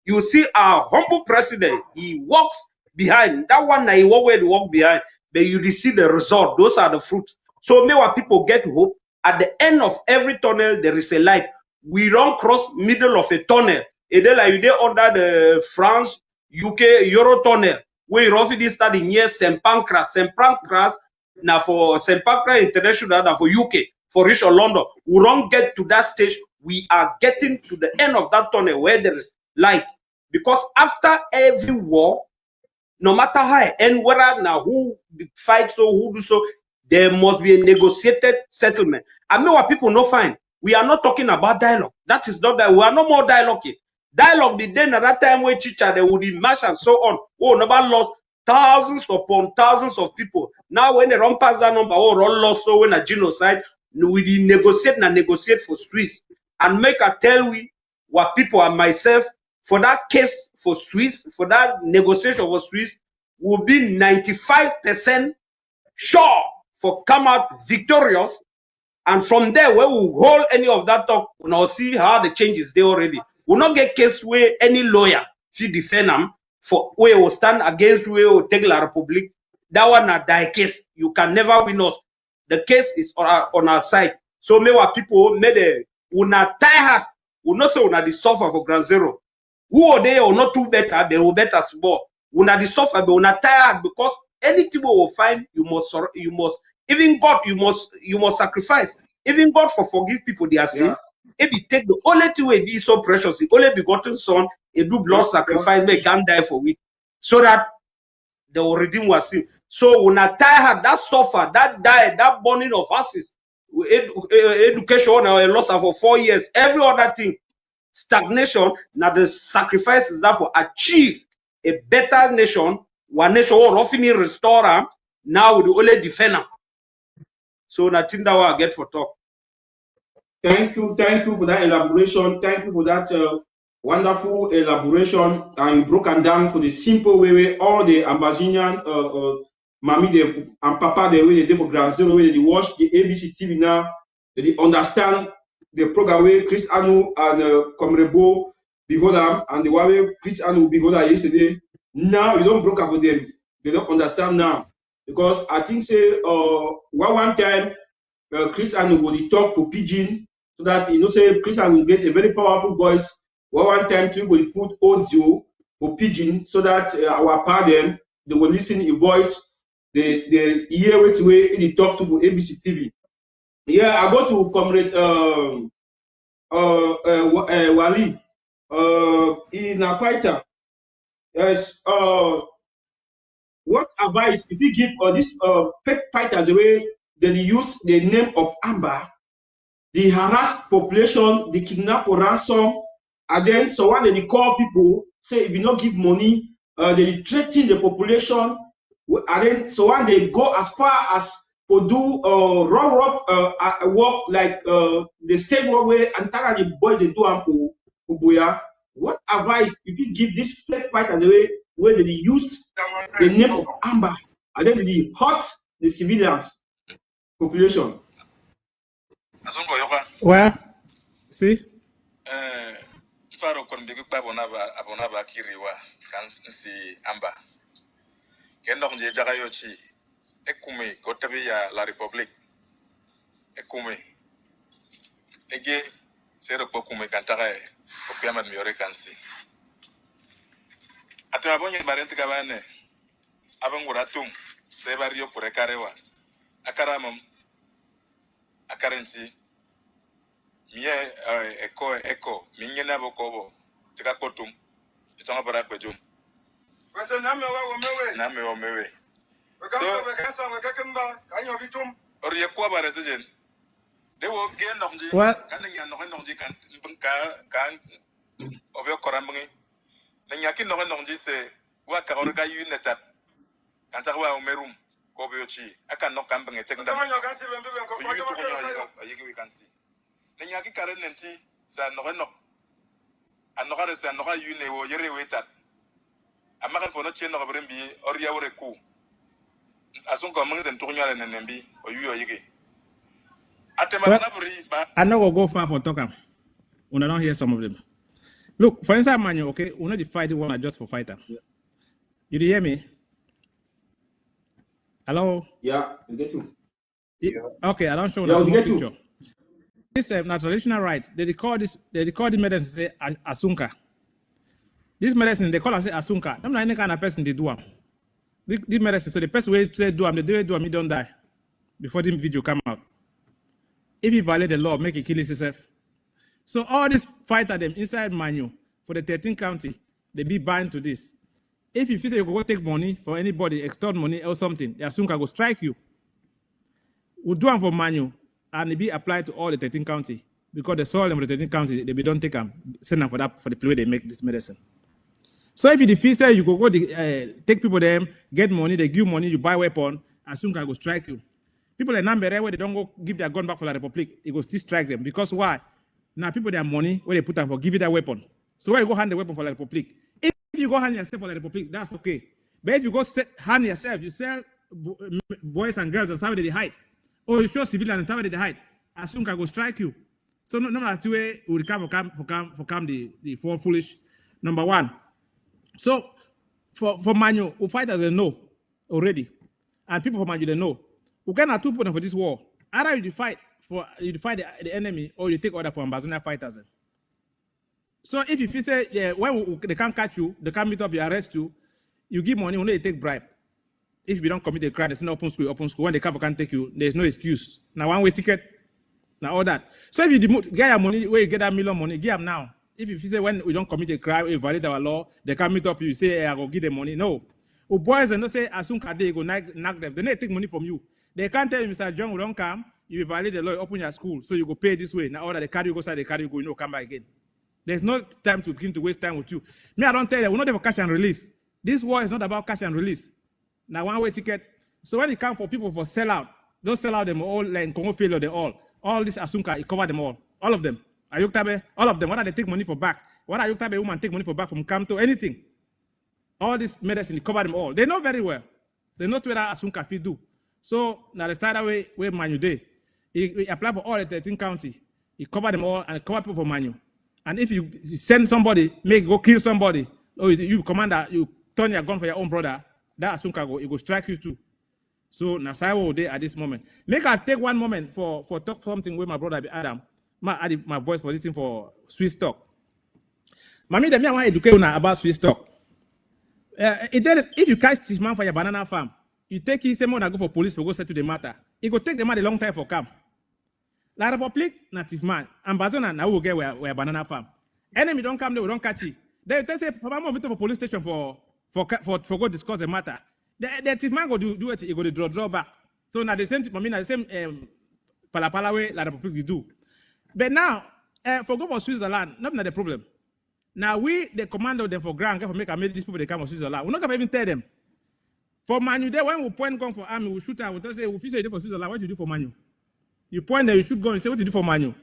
You see our humble president, he walks behind. That one, he walk where they walk behind, but you see the result. Those are the fruits. So may our people get hope. At the end of every tunnel, there is a light. We don't cross middle of a tunnel. And then like you there under the France, UK, Euro tunnel, where you roughly starting near St. Pancras. St. Pancras, now for St. Pancras International, now for UK, for Rich or London. We don't get to that stage. We are getting to the end of that tunnel where there is light. Because after every war, no matter how and whether now who fight so, who do so, there must be a negotiated settlement. I mean what people no find. We are not talking about dialogue. That is not that we are no more dialoguing. Dialogue the then at that time where teacher they would march and so on. Oh, nobody lost thousands upon thousands of people. Now when they run past that number, oh, run lost so when a genocide, we negotiate for Swiss and make a tell we what people and myself for that case for Swiss, for that negotiation for Swiss, will be 95% sure for come out victorious. And from there, where we hold any of that talk, we'll now see how the change is there already. We'll not get case where any lawyer see defend them for where will stand against where will take La Republic. That one a die case. You can never win us. The case is on our side. So many people made a una tie hard. We not say una the suffer for ground zero. Who are they or not too better, they will better small. Una the suffer, but una tie hard because anything we will find, you must even God, you must sacrifice. Even God for forgive people their sin. If you take the only thing will be so precious, the only begotten son, a do blood sacrifice, they can die for it. So that they will redeem our sin. So when I tie that suffer, that die, that burning of asses, education or a loss for 4 years, every other thing, stagnation, now the sacrifice is that for achieve a better nation, one nation will often restore now with the only defender. So nothing that I get for talk. Thank you for that elaboration. Thank you for that wonderful elaboration. And you broken down for the simple way all the Ambazinian, Mommy and Papa, the way they did for Grand Zero, way they watch the ABC TV now, they understand the program way Chris Anu and Comrebo before them, and the way Chris Anu before that yesterday. Now you don't broke up with them. They don't understand now because I think say one time Chris Anu will talk to Pidgin so that you know say Chris Anu will get a very powerful voice. One time too will put audio for Pidgin so that our parents they will listen in voice. The hear which way they talk to for ABC TV. Yeah, I go to Comrade Wali in Akwaita. Yes, what advice if you give this fake fighters the way they use the name of Amba, the harass population, the kidnap for ransom, and then so when they call people, say if you not give money, they threaten the population, and then so when they go as far as to do rough work like the same way and the boys they do them for Boya. What advice if you give this fake fighters the way where they use the name of Amba and then they hurt the civilians population? Well, see. Faro kon bibi abonaba kiriwa kan si Amba. Kendo nje jaga yochi ekume kotabe ya la Republique. Ekume ege sero pokume kantara kopiama miore kansi. Atema bonye barenti kabane abangura tum sebario purekarewa akaramam akarenci mie eko minyena bokobo tika kotum itonga bara kwejum wase name wa mewe so oriye kwa bara sejen de wo gen nokji kan nya nokji kan kan obyo koramngi na nyaki nokji se wa ka orga yunetat kan ta wa merum ko byochi aka nokam bangi tek ndam ayigi we kan si na nyaki karen nenti sa nokno anokare sa noka yune wo yere wetat amaka fono chen no brembi oriya wore ku asun ko mangi den tokunyale nembi o yuyo yigi atema na bri ba I know we'll go far for talking. When I don't hear some of them. Look, for instance, Manu, okay, we're not the fighting one just for fighter. Yeah. You do hear me? Hello? Yeah, I get you. Yeah. Okay, I don't show yeah, the get picture. You. This now traditional right. They call this medicine say asunka. This medicine they call it say asunka. I'm not any kind of person they do them. This medicine, so the person who say do them, they do them, he don't die before the video come out. If you violate the law, make it kill himself. So all these fighter them inside Manu for the 13th county, they be bound to this. If you feel you go take money for anybody, extort money or something, the asunka go strike you. We do them for Manu. And it be applied to all the 13 counties because the soil in the 13 counties they don't take them, send them for the place they make this medicine. So if you defeat there, you go take people them, get money, they give money, you buy weapon, and soon can go strike you. People in Nambere where they don't go give their gun back for the Republic, it will still strike them because why? Now people their money where they put them for give you that weapon. So why you go hand the weapon for the Republic? If you go hand yourself for the Republic, that's okay. But if you go hand yourself, you sell boys and girls and somebody they hide, or you show civilians and somebody they hide, as soon as I go strike you. So no matter way we come the four foolish. Number one. So for Manu, who fighters they know already, and people for Manu they know. We cannot two people for this war. Either you fight the enemy, or you take order from Ambazonia fighters. So if you say when they can't catch you, they can't meet up, you arrest you, you give money, only they take bribe. If you don't commit a crime, there's no open school. When the cover can't take you, there's no excuse. Now one way ticket, now all that. So if you get your money, where you get that million money, give them now. If you say when we don't commit a crime, we violate our law, they can't meet up, you say, hey, I go give them money. No. Oh, boys, they don't say, as soon as they go knock them, they need to take money from you. They can't tell you, Mr. John, we don't come, you violate the law, you open your school, so you go pay this way. Now all that they carry you go side, they carry you go, you know, come back again. There's no time to begin to waste time with you. Me, I don't tell you, we're not there for cash and release. This war is not about cash and release. Now one way ticket. So when it comes for people for sell out, don't sell out them all, like Congo failure, they all this Asunka, it cover them all of them. Ayuktabe, all of them. What are they take money for back? What are Ayuktabe woman take money for back from Kamto? Anything. All this medicine, it cover them all. They know very well. They know what Asunka fit do. So now they start away where Manu day. He apply for all the 13 county. He cover them all and cover people for Manu. And if you send somebody, make go kill somebody, or you commander, you turn your gun for your own brother, that Asunka go, it go strike you too. So Nasaiwo day at this moment. Make I take one moment for talk something with my brother Adam. My voice for this thing for Swiss talk. Mami, me I want to educate you about Swiss talk. If you catch this man for your banana farm, you take his money and go for police for go settle the matter. It go take the man a long time for come. La Republic, native man, Ambazonia now will get where banana farm. Enemy don't come there, we don't catch it. They say, Papa, I'm for police station for go discuss the matter. The thief man go do it, he go to draw back. So now the same, I mean, the same palapala way La Republic do. But now, for go for Switzerland, not the problem. Now we, the commando them for ground, for make these people they come for Switzerland. We're not gonna even tell them. For Manu, there when we point gun for army, we shoot out. We say, if you say for Switzerland, what do you do for Manu? You point there, you shoot gun, you say, what do you do for Manu?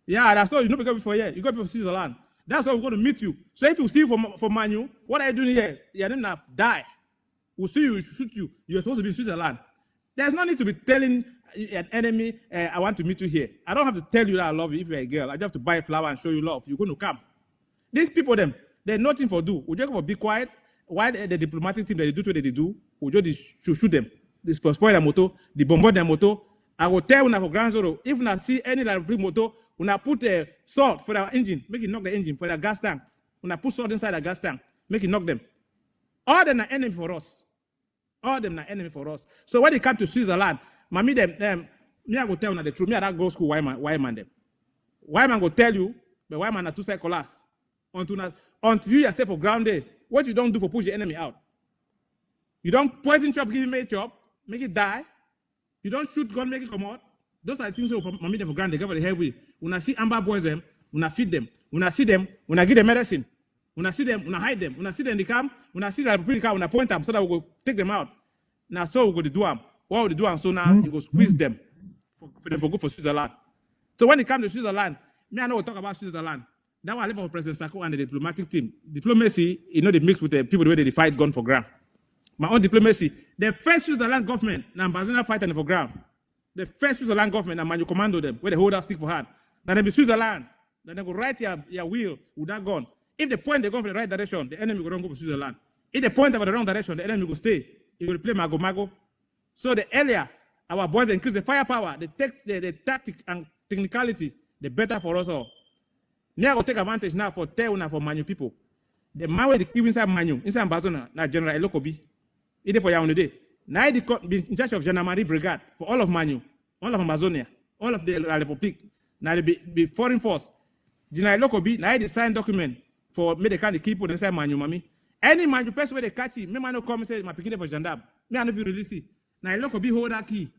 Yeah, that's all you know because before here. You go for Switzerland. That's why we're going to meet you. So if you see for Manu, what are you doing here? You're going to die. We'll see you, shoot you. You're supposed to be in Switzerland. There's no need to be telling an enemy, I want to meet you here. I don't have to tell you that I love you if you're a girl. I just have to buy a flower and show you love. You're going to come. These people, they're nothing for do. We just go be quiet. Why the diplomatic team that they do what they do, we just shoot them. They spoil their motor, they bombard their motor. I will tell you for Grand Zero, if you see any like motor, when I put a salt for our engine, make it knock the engine for the gas tank. When I put salt inside the gas tank, make it knock them. All them are enemy for us. All them are enemy for us. So when they come to Switzerland, me I go tell you the truth. Me I that go school why man them. Why man go tell you, but why man are two cycles. Until you yourself for ground day, what you don't do for push the enemy out. You don't poison chop, give him a chop, make it die. You don't shoot gun, make it come out. Those are things that mommy them for granted, they cover the heavy. When I see Amba boys them, when I feed them, when I see them, when I give them medicine, when I see them, when I hide them, when I see them they come, when I see them the car, when I point them so that we go take them out. Now so we go to do them. What we do them so now you go squeeze them for them to go for Switzerland. So when it comes to Switzerland, me I know we talk about Switzerland. That was I live for President Sako and the diplomatic team. Diplomacy, they mix with the people where they fight gun for ground. My own diplomacy. The first Switzerland government, now Ambazonia fighting for ground. The first Switzerland government, and you commando them, where they hold us stick for hand. Then they be Switzerland. Then they go right your wheel with that gun. If they point they go for the right direction, the enemy will go for Switzerland. If they point over the wrong direction, the enemy will stay. He will play mago. So the earlier our boys increase the firepower, the tactic and technicality, the better for us all. Now I will take advantage now for Teuna for Manu people. The man where they keep inside Manu, inside Ambazonia, now General Elokobi. It is for Yaounde Day. Now they be in charge of Janamari Brigade for all of Manu, all of Amazonia, all of the Republic. Now they be foreign force. General Elokobi, now they sign document for me they can't keep people inside Manu, mommy. Any Manu person where they catch it, me man no come and say my picking for gendarme. Me I no be release it. Now Elokobi hold that key.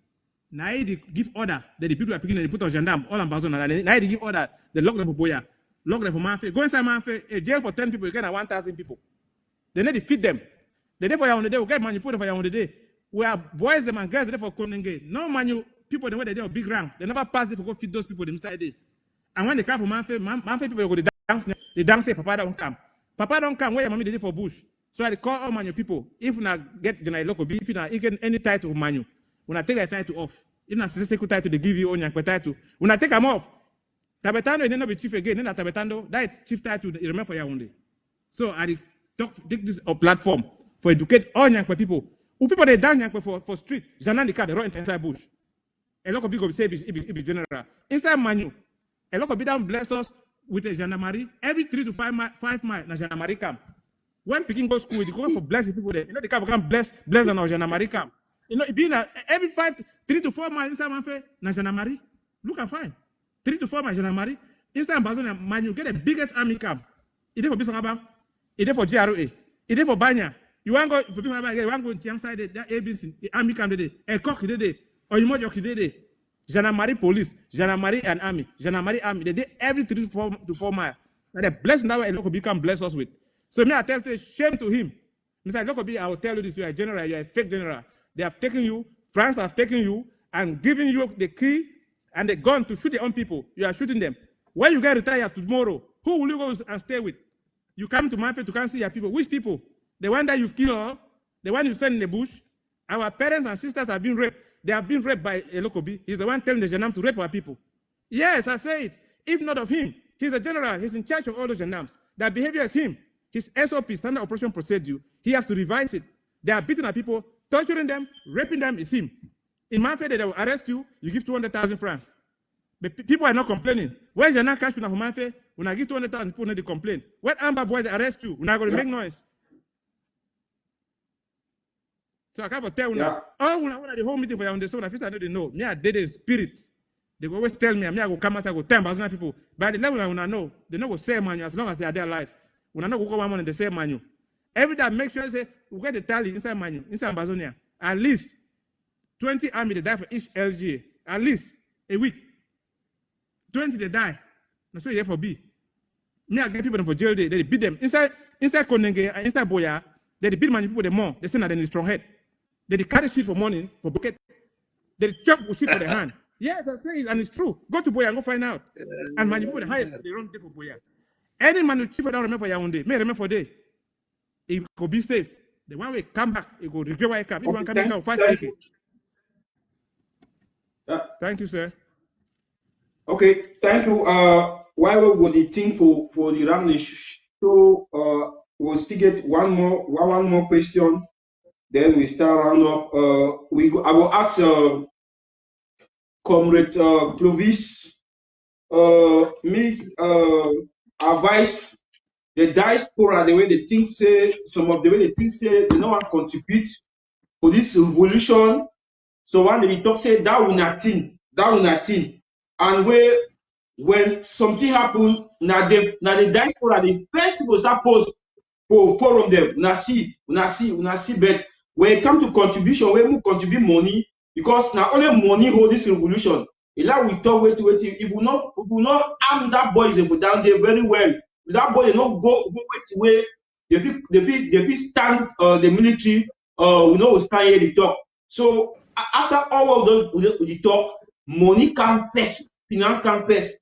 Now they give order that the people are picking and they put on gendarme all Ambazonia. Now they give order they lock them for Boya. Lock them for Manfe. Go inside Manfe, a jail for 10 people, you get 1,000 people. They need to feed them. The day for Yaounde Day, we get Manu put for Yaounde Day. We are boys them and girls there for Konenge. No Manu people the way they do big rank. They never pass it for go feed those people inside there. And when they come for Manfe people go to die. dance say Papa don't come. Papa don't come. Where your mommy did it for Bush. So I call all Manu people. If not get general local, if you not get any title of Manu, when I take a title off, if not statistical title, they give you on your title. When I take them off, Tabetando, then not be chief again. Then Tabetando, that chief title, you remember for your own day. So I take this platform for educate all young people. Who people they dance young for street. Janan the car, they run inside Bush. A lot of people say it be general. Inside Manu, a lot of people bless us with a gendarmerie every 3 to 5 miles. Na gendarmerie camp. When Peking goes school, they go for blessing people there. You know, they can bless on our gendarmerie camp. You know, it being every 3 to 4 miles inside Manfe, na gendarmerie. Look and fine. 3 to 4 miles gendarmerie. Inside Ambazonia, Manu get the biggest army camp. It is for Bisangaba. It is for GRA. It is for Banya. You want to go for Bisangaba, you want to go to Tiang side, that ABC, the army camp today, a cock today. Or you mojo today, gendarmerie police, gendarmerie and army, gendarmerie army. They did every 3 to 4 miles. And the blessing that way local can bless us with. So me I tell you, shame to him. Mr. Lokobi, I will tell you this: you are a general, you are a fake general. They have taken you, France have taken you and given you the key and the gun to shoot their own people. You are shooting them. When you get retired tomorrow, who will you go and stay with? You come to Manfe to come see your people. Which people? The one that you kill, the one you send in the bush. Our parents and sisters have been raped. They have been raped by a Lokobi. He's the one telling the gendarmes to rape our people. Yes, I say it. If not of him, he's a general. He's in charge of all those gendarmes. Their behavior is him. His SOP, standard operation procedure, he has to revise it. They are beating our people, torturing them, raping them, is him. In Manfe, they will arrest you, you give 200,000 francs. But people are not complaining. When you're not catching from Manfe, when I give 200,000, people need to complain. When Amba boys arrest you, we're not going to make noise. So I can't tell you now. Oh, when I the whole meeting for you on the phone, I know they know. Me, I did in spirit. They will always tell me, I go come out, I go 10,000 people. By the level I know, they know what say man as long as they are there alive. When I know go one in the same manu. Every time make sure I say we get the tally inside manu, inside Amazonia. At least 20 army they die for each LGA. At least a week. 20 they die. That's what you have for B. Me, I get people for jail, they beat them. Inside Konenge and inside Boya, they beat many people the more. They send them in strong head. They carry shit for money, for bucket. They chop with shit for their hand. Yes, I say it, and it's true. Go to Boya and go find out. And many people the highest, they don't take for Boya. Any man who chief don't remember your own day, may remember for day. It could be safe. The one way come back, it will regret why it come. If one come back out, thank you, sir. Okay, thank you. While we go think for the round, so we'll speak it one more question. Then we start round up. I will ask Comrade Clovis me advise the diaspora the way they think say some of the way they think say they don't want to contribute to this revolution. So when they talk say that will nothing, and when something happen, now the diaspora the first people start post for forum them. Una see. But when it comes to contribution, when we contribute money, because now only money hold this revolution. Like we talk wait. If we not arm that boys they put down there very well. That boy they not go wait away. They fit stand the military. We know we stand here the talk. So after all of those we talk, money come first, finance come first,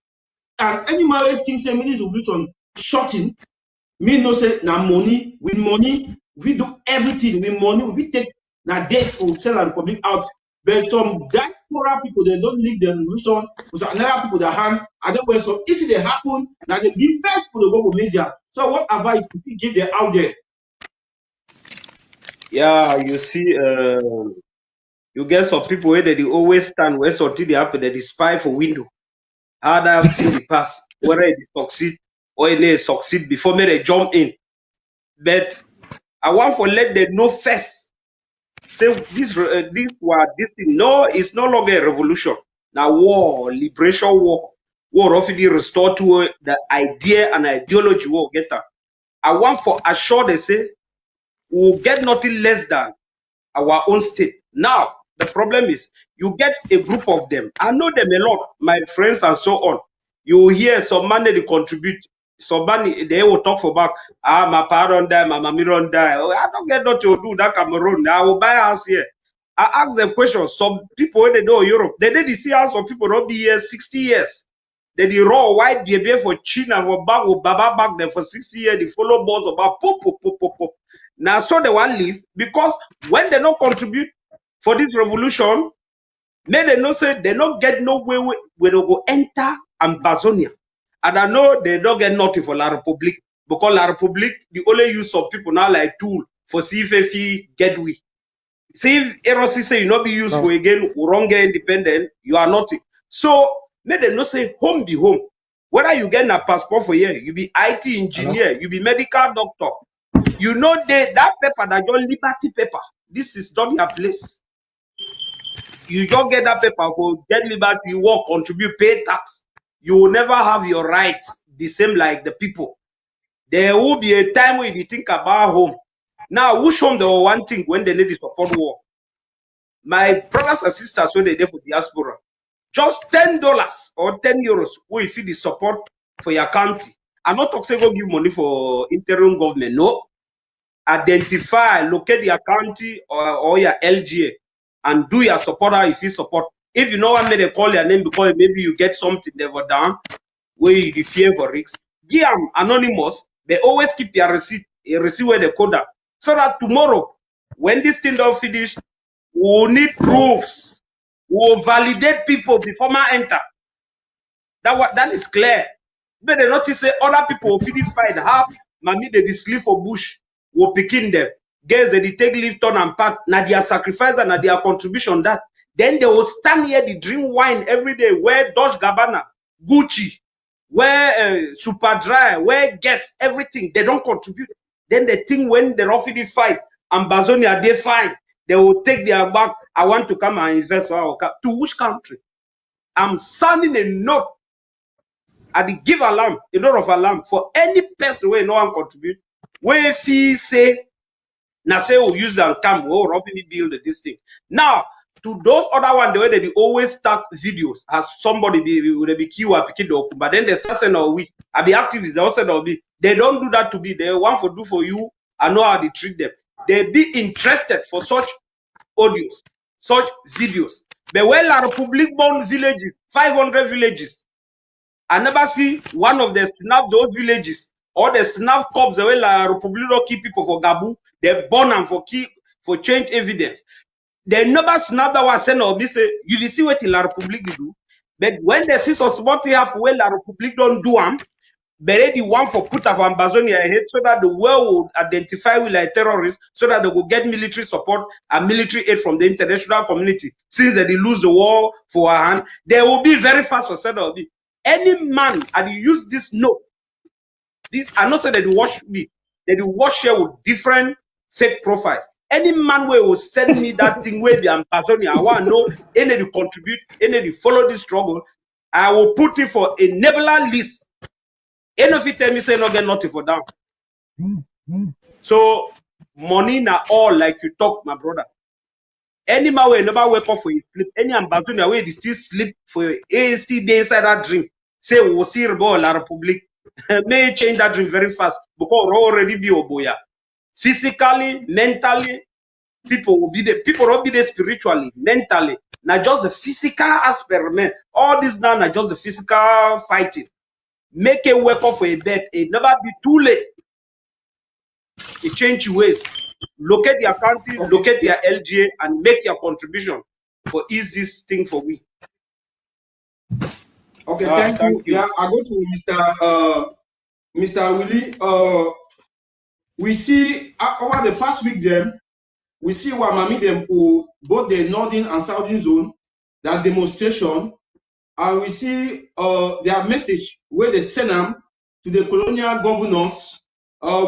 and any marriage thing say military revolution shocking. Me no say na money. With money, we do everything. With money, we take na debt for sell the public out. But some diaspora people they don't leave the revolution. Because another people that hand. And then when some issue they happen, now they give first for the go for media. So what advice do you give them out there? Yeah, you see, you get some people where they always stand where something they happen, they spy for window. How that thing they pass, whether it succeed or it may succeed before me they jump in. But I want to let them know first. Say this thing. No, it's no longer a revolution. Now war, liberation war roughly restore to the idea and ideology war get that. I want for assure they say we'll get nothing less than our own state. Now the problem is you get a group of them. I know them a lot, my friends and so on. You hear some money they contribute. Somebody they will talk for back. My parent die, my mommy don't die. Oh, I don't get what to do that Cameroon. I will buy a house here. I ask them question. Some people when they know Europe, they did see house for people not be here 60 years. the raw white baby for China for back with Baba back there for 60 years, the follow boss about pop. Now so they want leave because when they don't contribute for this revolution, may they not say they don't get no way when they go enter Amazonia. And I know they don't get nothing for La Republique because La Republique, the only use of people now like tool for see if he get we. See if Erosi say you not be used for again, wrong independent, you are nothing. So may they not say home be home. Whether you get a passport for here, you be IT engineer, you be medical doctor. You know that paper that your liberty paper. This is not your place. You just get that paper for get liberty, you work, contribute, pay tax. You will never have your rights the same like the people. There will be a time when you think about home. Now, who show them the one thing when they need the support war? My brothers and sisters when they for diaspora, just $10 or €10 will feed the support for your country. I'm not talking go give money for interim government. No. Identify, locate your county or your LGA and do your supporter if you support. If you know what they call your name because maybe you get something they were down where you fear for risks, give them anonymous. They always keep your receipt, a receipt where they code that. So that tomorrow, when this thing don't finish, we will need proofs. We will validate people before I enter. That is clear. But they notice say other people will finish fight half, mommy they disclip for bush, will picking them. Girls they take leave turn and pack, na their sacrifice and na their contribution that. Then they will stand here, they drink wine every day, wear Dodge Gabbana, Gucci, wear Super Dry, wear Guess, everything. They don't contribute. Then they think when they roughly fight, Amazonia, they fine. They will take their back. I want to come and invest. To which country? I'm sending a note. I dey give alarm, a lot of alarm for any person where no one contribute. Where if he say, now say we use and come, we robbery build this thing. Now, to those other one, the way they always start videos as somebody be key or pick it up, but then they start saying, "Oh, we I be activists." They also don't be. They don't do that to be. They want to do for you. I know how they treat them. They be interested for such audios, such videos. But when La Republique born villages, 500 villages. I never see one of them snap those villages or the snap cops the way La Republique don't keep people for Gabu. They burn them for change evidence. They never snap that one send or be say you see what La Republique do. But when they see some smart happen when La Republique don't do them, but the one for put of Amazonia ahead so that the world would identify with like terrorists so that they will get military support and military aid from the international community. Since they lose the war for our hand, they will be very fast for set of any man and you use this note. This I not say that you watch me, that you watch here with different fake profiles. Any man will send me that thing where the Amazonia, I want to know any to contribute, any to follow this struggle. I will put it for a nebula list. Any of it tell me say no get nothing for them. So money na all like you talk, my brother. Any man will never wake up for his sleep. Any Amazonia where they still sleep for AC day inside that dream. Say we will see La Republique. May change that dream very fast because we already be Oboya. Physically, mentally, people will be there. People will be there spiritually, mentally. Not just the physical aspect, man. All this now, not just the physical fighting. Make a wake up for a bed. It never be too late. It change your ways. Locate your country, locate your LGA, and make your contribution for ease this thing for we. Okay, thank you. Yeah, I go to Mr. Willie. We see over the past week then, we see what Mami them for both the northern and southern zone, that demonstration, and we see their message where they send them to the colonial governors.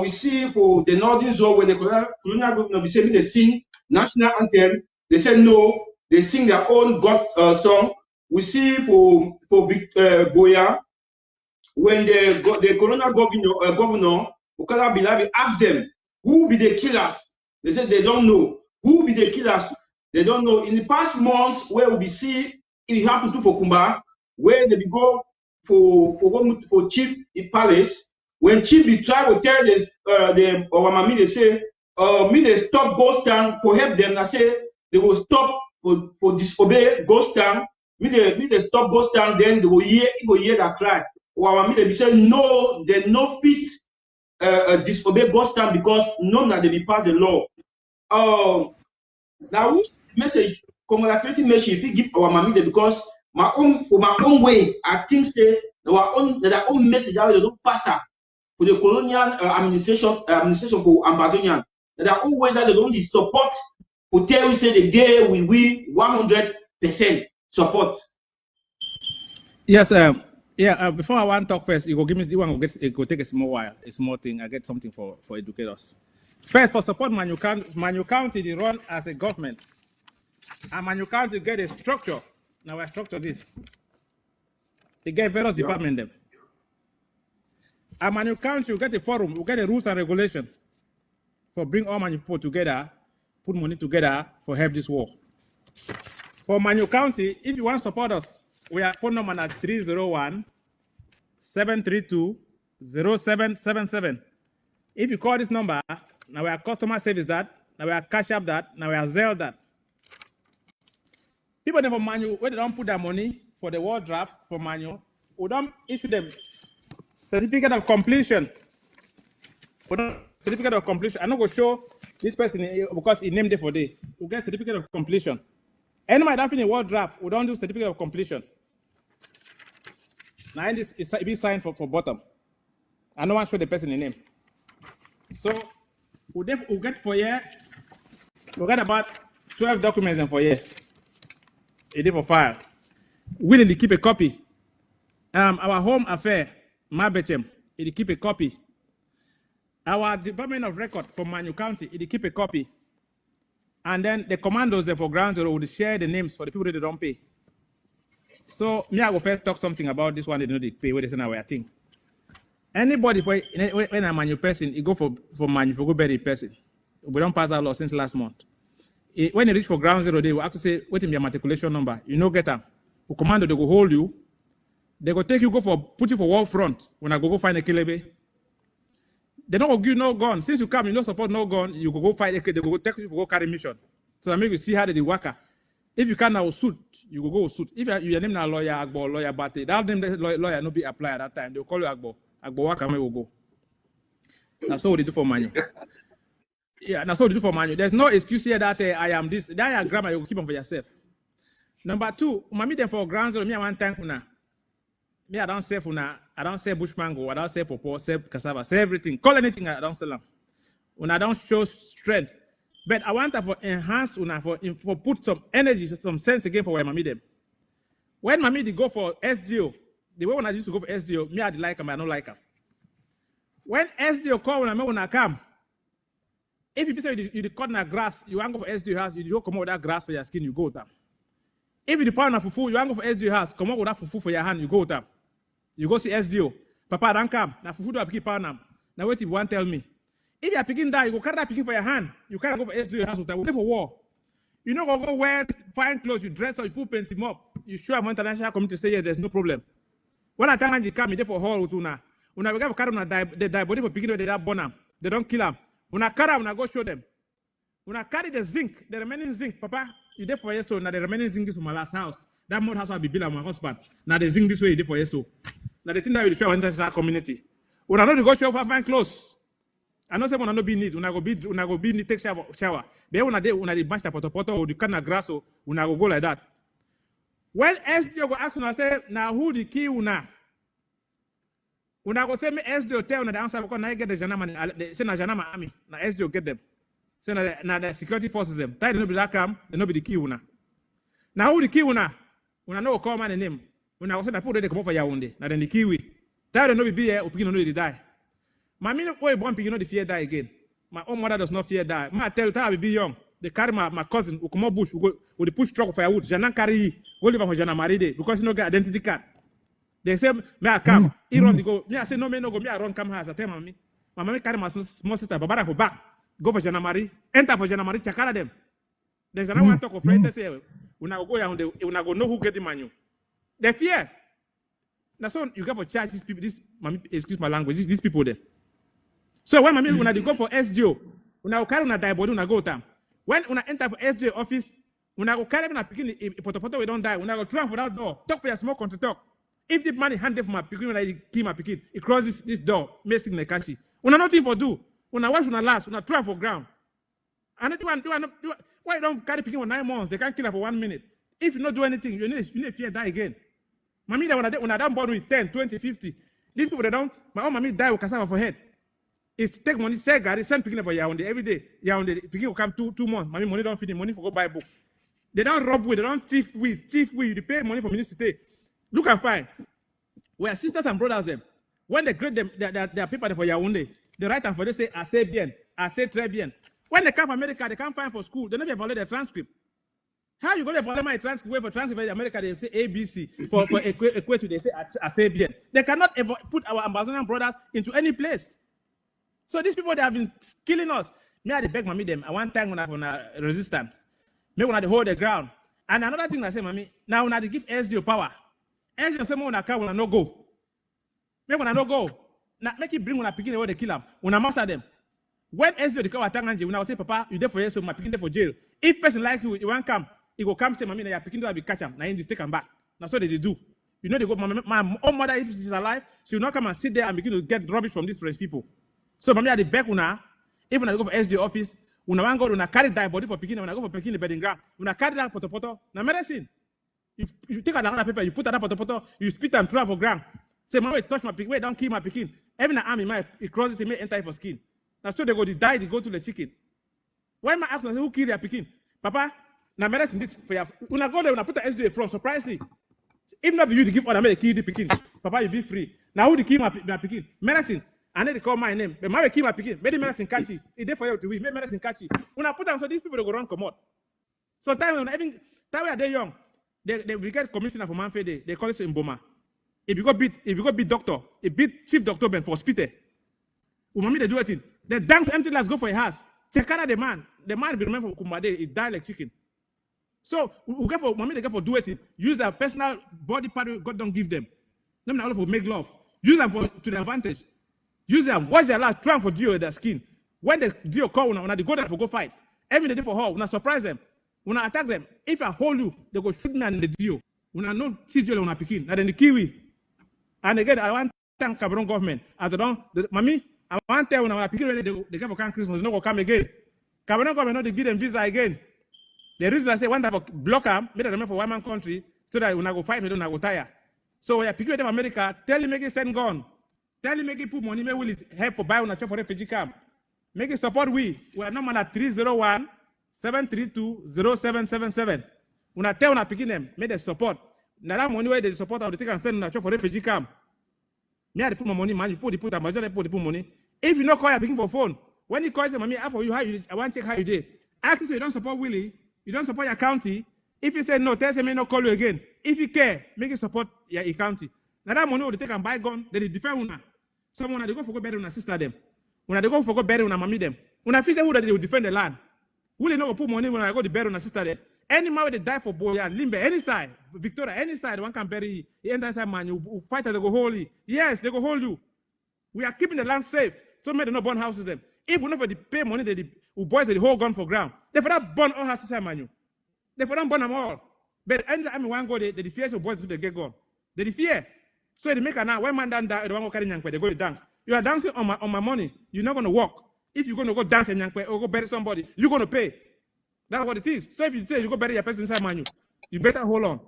We see for the northern zone where the colonial governor be saying they sing national anthem. They say no, they sing their own God song. We see for Boya when the colonial governor Okala Bilabi asked them who be the killers. They said they don't know. Who be the killers? They don't know. In the past months, where we see it happened to Fokumba, where they go for chief in palace. When chief be try to tell the Mami, they say, me they stop ghost town for help them. I say they will stop for disobey ghost town. Me they stop go stand, then they go hear that cry. Or me they be say no, they no fit disobey God stand because none that they be pass the law. Now which message, congratulating message, if you give our mommy because for my own way, I think say their own message that they don't pass for the colonial administration for Ambazonian. Their own way that they don't support for tell you say the day we win 100% support. Yes, before I want to talk first, you go give me the one. It will take a small while, a small thing. I get something for educators. First, for support, Manu County they run as a government, and Manu County get a structure. Now I structure this. They get various departments them. And Manu County will get a forum, will get the rules and regulations for bring all Manu people together, put money together for help this war. For Manu County, if you want to support us, we have phone number at 301-732-0777. If you call this number, now we are customer service that, now we are cash up that, now we are Zelle that. People from Manu, when they don't put their money for the war draft for Manu, we don't issue them certificate of completion. Certificate of completion. I'm not going to show this person because he named it for day. We get certificate of completion. Anybody that finish a war draft, we don't do certificate of completion. Now this is be signed for bottom. I don't want to show the person the name. So we get for year. We got about 12 documents in for year. It is for file. We need to keep a copy. Our home affair, Mabechem, it keep a copy. Our Department of Record for Manu County, it keep a copy. And then the commandos there for Ground Zero would share the names for the people that don't pay. So me, I will first talk something about this one. They know they pay. Where they say now, I think. Anybody when a Manu person, you go for Manu for go bury person. We don't pass that law since last month. When you reach for Ground Zero, they will have to say, "Wait in your matriculation number." You know, get them. The commando they go hold you. They go take you put you for war front. When I go find a kelebe. They don't give no gun. Since you come, you don't support no gun. You go fight. They go take you for go carry mission. So I make you see how they work. If you can now suit, you go suit. If your name now lawyer, Agbo, lawyer Bate, that name lawyer no be apply at that time. They will call you Agbo. Agbo Waka will go. That's what they do for Manu. Yeah, that's what they do for Manu. There's no excuse here that I am this. That your grammar, you will keep on for yourself. Number two, Mami them for Ground Zero. Me I want thank una. Me I don't say una. I don't say bush mango. I don't say popo. Say cassava. Say everything. Call anything. I don't sell them. Una don't show strength. But I want to for enhance una for put some energy, some sense again for where Mami them. When Mami they go for SDO, the way when I used to go for SDO, me I like them, I don't like them. When SDO call when I come, if you say you cut na grass, you want to go for SDO house, you don't come out with that grass for your skin, you go with them. If you pound fufu, you want to go for SDO house, come out with that fufu for your hand, you go with them. You go see SDO. Papa don't come. Na fufu do I pick pound them. Now wait if you want tell me. If you are picking that, you go carry that picking for your hand. You can't go for SDO house with that. We live for war. You know go wear fine clothes, you dress or you put pencil up. You show I'm international community say yes, there's no problem. When I tell you come, you there for hall with una. Una we carry una die body for picking they that burn them. They don't kill them. Una carry una go show them. Una carry the zinc, the remaining zinc, Papa. You there for yes so now the remaining zinc is from my last house. That mud house will be built on my husband. Now the zinc this way you there for yes so. Now the thing that will show international community. Una know the go show for fine clothes. I know someone no be need. Una go be need take shower. Then una the match the poto or the kind of grass or una go like that. When SDO go ask una say now who the key una? Una go say me SDO tell una the answer because I get the Janama. Say na Janama army. Na SDO get them. Say na the security forces them. Tell no be that come. They no be the key una. Now who the key una? Una no call man the name. Una go say na put they come up for Yaounde. Na then the key we. Tell no be here. Opinion no dey die. My mean, boy, born you know the fear die again. My own mother does not fear die. I tell her I will be young. They carry my cousin who come up bush, who go with the push truck for wood. Jana carry, go live for Jana married because you no get identity card. They say, me I come. He run the go. Me I say no me no go. Me I run come house. I tell mommy. My mommy carry my small sister, Barbara for back. Go for Jana Marie. Enter for Jana Marie. Chakara them. There's another one talk of friends. They say, when I go down, when I go know who get the manu. They fear. That's all you got for charge these people. This mommy, excuse my language. These people there. So when I go for SDO, when I carry una die body, una go tam. When una enter for SDO office, When I go carry my picking, if we don't die, when I go try for that door, talk for your small country talk. If the money handed for my picking, when I kill my picking, it crosses this door, messing the country. When I nothing for do, when I watch when I last, when I try for ground. And why don't carry picking for 9 months? They can't kill her for 1 minute. If you not do anything, you need fear die again. Mommy, when I don't born with 10, 20, 50, these people they don't. My own mommy die with cassava for head. It's take money, sell Gary, send picking for Yaoundé every day. Yaoundé picking will come 2 months. Mommy money don't feed him money for go buy book. They don't rob with, they don't thief with. You pay money for ministry. Look and find. We are sisters and brothers them. When they grade them, their paper for Yaoundé, they write and for they say assez bien, assez très bien. When they come from America, they can't find for school. They never follow their transcript. How you go to follow my transcript? Wait for transcript in America, they say ABC. For equate, they say assez bien. They cannot ever put our Amazonian brothers into any place. So these people, they have been killing us. Me, I beg mommy them. I one time when I have resistance. Me when I hold the ground. And another thing I say, mommy, now when I give SDO power, SDO say when I come when I no go. Me when I no go, now make it bring when I begin where they kill them. When I master them. When SDO the cover Tanganji, when I say, Papa, you there for years, so my picking there for jail. If person like you won't come, he go come say, mommy, now picking there will be catch him. Now you just take him back. That's what they do. You know they go. My own mother, if she's alive, she will not come and sit there and begin to get rubbish from these French people. So mommy at the back una, even when I go for SDO office. When I go, when I carry that body for picking, when I go for picking the bedding ground, when I carry that poto, now medicine. You take another paper, you put another poto, you spit and throw for ground. Say, my way, touch my picking, wait, don't kill my picking. Even the arm in my, it crosses it, may enter for skin. That's so they go, they die, they go to the chicken. Why am I asking, who killed their picking? Papa, now medicine this for you. When I go there, when I put the SDA from, surprisingly, if not you to give order, may kill the picking. Papa, you be free. Now who to kill my picking? Medicine. And then they call my name. But my keep my picking. Maybe medicine catch it. It's there for you to win. Maybe medicine catch it. When I put them, so these people they go run come out. So time when they're young, they will get commissioner for Manfred. They call it in Boma. If you go beat doctor, a beat chief doctor Ben for hospital. Umami they do it. They dance empty last go for a house. Check out the man. The man be remember for Kumbade. It die like chicken. So we get for mommy they get for do it. Use their personal body part God don't give them. Them all for make love. Use them to their advantage. Use them, watch their life, try for deal their skin. When the deal call, when they go there for go fight, every day for her, when I surprise them, when I attack them, if I hold you, they go shoot me in the deal. When I know CJ when I pick now then the Kiwi. And again, I want to thank Cameroon government. As they don't, mommy, I want to tell when I pick ready, they come for Christmas, they no go come again. Cameroon government, no, they give them visa again. The reason I say one time block them, make them for one man country, so that when I go fight, they don't go tire. So when I pick them America, tell him make it send gun. Tell him make it put money, may will it help for buy on a chop for refugee camp. Make it support we are number at 301-732-0777. When I tell when I picking them, make the support. Now that money where they support I will take and send on a chop for refugee camp. Me I put my money, man, you put the majority put money. If you not call you picking for phone, when he calls them, I for you how you I want to check how you did. Ask you so you don't support Willie, you don't support your county. If you say no, tell them may not call you again. If you care, make it support your county. Now that money will take and buy gun, they defend una. Someone they go for go bury una sister them. When they go for go bury una mommy them. When I feel who that they will defend the land. Will they not put money when I go to bury una sister them? Any man they die for boy and Limbe, any side, Victoria, any side, one can bury the entire man. You fight as they go holy. Yes, they go hold you. We are keeping the land safe. So may they not burn houses them. If we never pay money, they boys they hold gun for ground. They for that burn all houses man. They for them burn them all. But anytime one go they fear so boys they get gun. They fear. So they make a now when man done that, they want to carry Nyankwe, they go to dance. You are dancing on my money. You're not going to walk. If you're going to go dance in Nyankwe or go bury somebody, you're going to pay. That's what it is. So if you say you go bury your person inside Manu, you better hold on.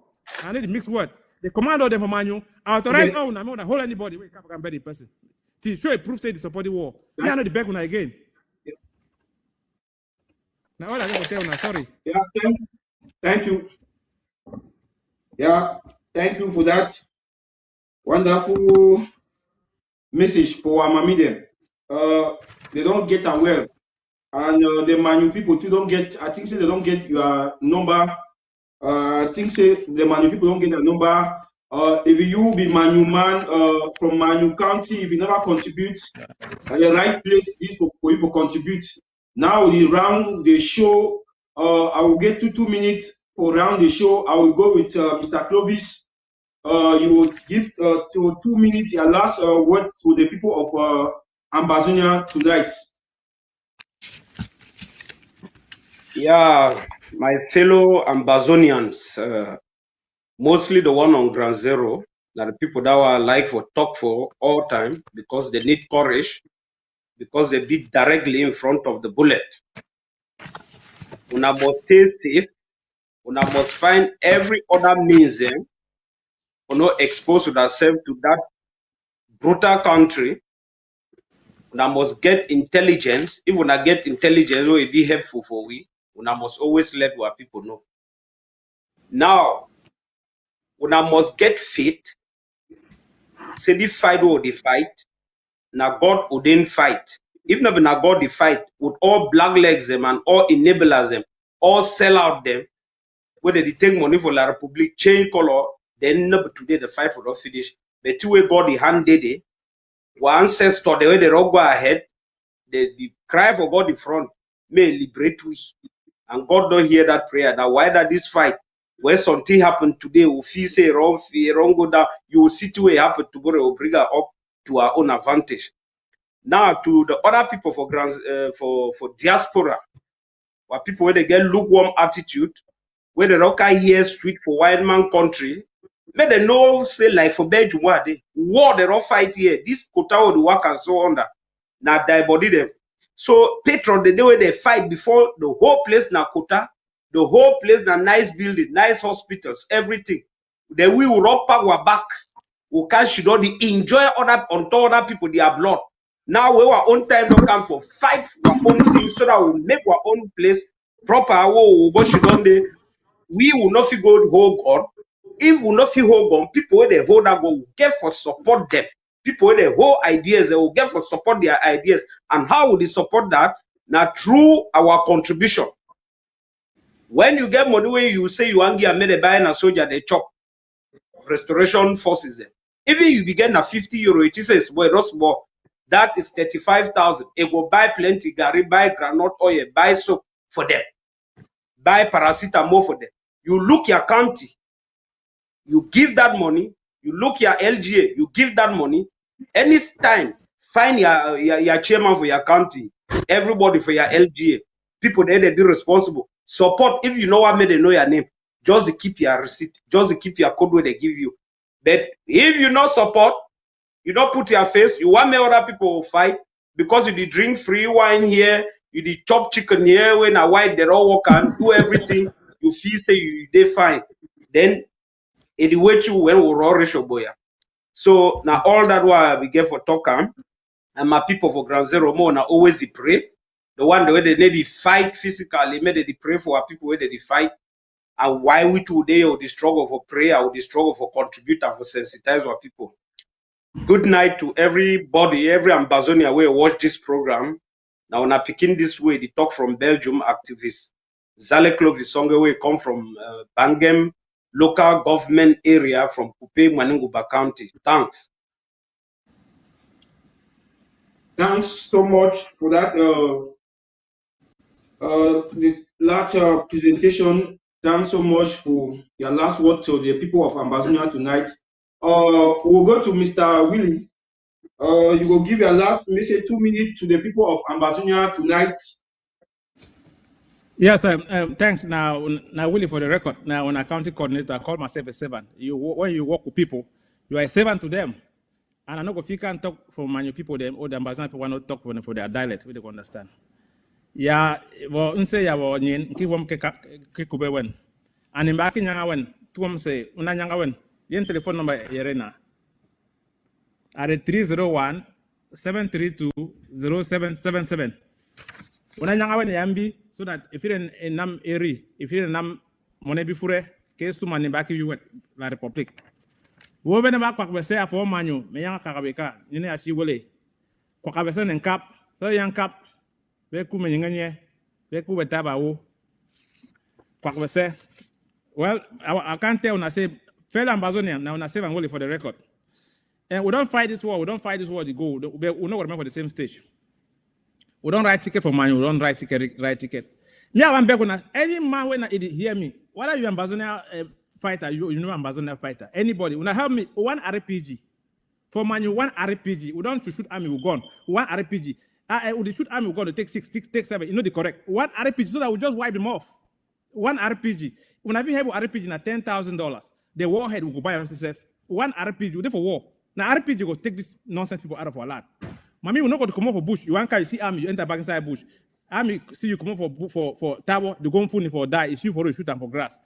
I need the mixed word. The command of them for Manu, authorize I'm not going to hold anybody. Wait, can bury the person. To show a proof say the support the war. I know the back one again. Yeah. Now all I got to tell now, sorry. Yeah, thank you. Yeah, thank you for that wonderful message for our mammy. They don't get aware, and the Manu people too don't get. I think say they don't get your number. I think say the Manu people don't get a number. If you be Manu man from Manu County, if you never contribute, the right place is for you to contribute. Now we round the show. I will get 2 minutes for round the show. I will go with Mr. Clovis. You will give to 2 minutes your last word to the people of Ambazonia tonight. Yeah, My fellow Ambazonians, mostly the one on ground zero, that the people that were like for talk for all time because they need courage, because they beat directly in front of the bullet. Una must stay safe. Una must find every other means or not expose yourself to that brutal country. Una must get intelligence. If una get intelligence, it be helpful for we. Una must always let our people know. Now, una must get faith. Say the fight or the fight. Now God ordained fight. If not na God the fight, with all black legs them and all enablers them, all sell out them, whether they take money for La Republic, change color, then today the fight for not finish. But two way God the handed it. Our ancestor, the way they all go ahead, the cry for God in front may liberate we. And God don't hear that prayer. Now why that this fight? Where something happened today, we feel say wrong go down, you will see two way happen tomorrow, will bring her up to our own advantage. Now to the other people for for diaspora, where people where they get lukewarm attitude, where the rocker here sweet for white man country, may they know say like for Belgium what they war they don't fight here. This quota of the work and so on that. Now die body them. So patron the day where they fight before the whole place na quota, the whole place na nice building, nice hospitals, everything. Then we will rock our back. We can should not enjoy other on other people their blood. Now we our own time don't come for fight our own things so that we make our own place proper. What should don't they? We will not feel go hold God. If we not feel hold God, people where they hold that God will get for support them. People where they hold ideas, they will get for support their ideas. And how will they support that? Now through our contribution. When you get money, when you say you want to get a buy a soldier, they chop restoration forces them. Even you begin at 50 euro, it is well, not small. That is 35,000. It will buy plenty, Gary, buy granite oil, buy soap for them, buy paracetamol for them. You look your county, you give that money. You look your LGA, you give that money. Any time, find your chairman for your county, everybody for your LGA. People there they be responsible. Support if you know what made they know your name. Just keep your receipt, just keep your code where they give you. But if you not support, you don't put your face, you want me other people will fight because you did drink free wine here, you did chop chicken here when a white they all work and do everything, you feel say you they fine. Then it wait you when we roll ratio boya. So now all that why we get for talk and my people for ground zero more now always they pray. The one the way they need to fight physically, maybe they pray for our people where they fight. And why we today or the struggle for prayer or the struggle for contribute and for sensitize our people. Good night to everybody, every Ambazonia where watch this program. Now when I picking this way, they talk from Belgium activists. Zale Clovisonge we come from Bangem local government area from Kupe Manunguba County. Thanks. Thanks so much for that the last presentation. Thanks so much for your last word to the people of Ambazonia tonight. We'll go to Mr. Willie. You will give your last message 2 minutes to the people of Ambazonia tonight. Yes, thanks. Now, Willie, for the record. Now, when I county coordinator, I call myself a servant. When you work with people, you are a servant to them. And I know if you can't talk for my people, them or the Ambazonia people want to talk for them for their dialect, we don't understand. Yeah, well, unse ya well, keep them kikube when. And in back in Yangawen, keep them say, Unanyangawen, yen telephone number Yerena. At 301-732-0777. Unanyangawen yambi, so that if you're in Nam area, if you're in Nam Monebifure, case to money back you at La Republic. Woven back what we say for Manu, Mayanga Karabeka, Yene Achiwole, Kwakabesan and Cap, so young Cap, Beku Menye, Beku Betabao, Kwakabese. Well, I can't tell when I say, fellow Ambazonian, now I say I'm only for the record. And we don't fight this war, we don't fight this war, we go, we know what for the same stage. We don't write ticket for money, we don't write ticket. Me, I'm back on any man when I hear me. What are you Ambazonia fighter? You know Ambazonia fighter. Anybody, when I help me, one RPG. For money, one RPG. We don't shoot army, we gone. One RPG. We shoot army, we gone to take 6, take 7. You know the correct. One RPG, so that we just wipe them off. One RPG. When I have RPG na $10,000, the warhead will go buy yourself. One RPG, you for war. Now RPG will take this nonsense people out of our land. Mommy will not go to come out for bush. You want to see army, you enter back inside bush. Army see you come out for tower, they go for die. It's you for shoot and for grass.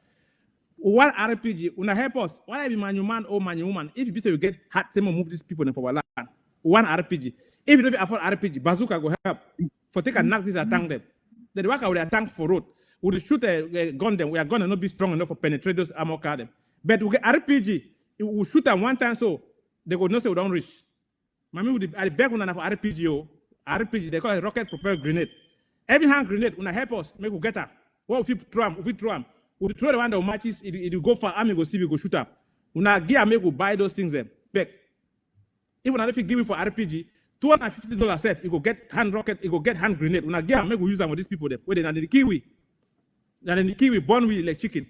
One RPG, when I help us, why be man or man woman? If you get hard, same move these people for our land. One RPG. If you don't afford RPG, bazooka go help for take a knock this attack them. The worker will attack for road. We will shoot a gun them. We are gonna not be strong enough for penetrate those armor car them. But we get RPG. We shoot them one time so they go not say we don't reach. Mammy I beg on for RPG. RPG they call it rocket propelled grenade. Every hand grenade when I help us make we get her. What if we throw them? If we throw them, we throw the one that matches. It will go far. Army go see we go shoot them. When I gear make we buy those things them back. Even if you give it for RPG, $250 set, you go get hand rocket, you go get hand grenade. When I get make we use them with these people there. Where they are the kiwi. Then the kiwi born with like chicken.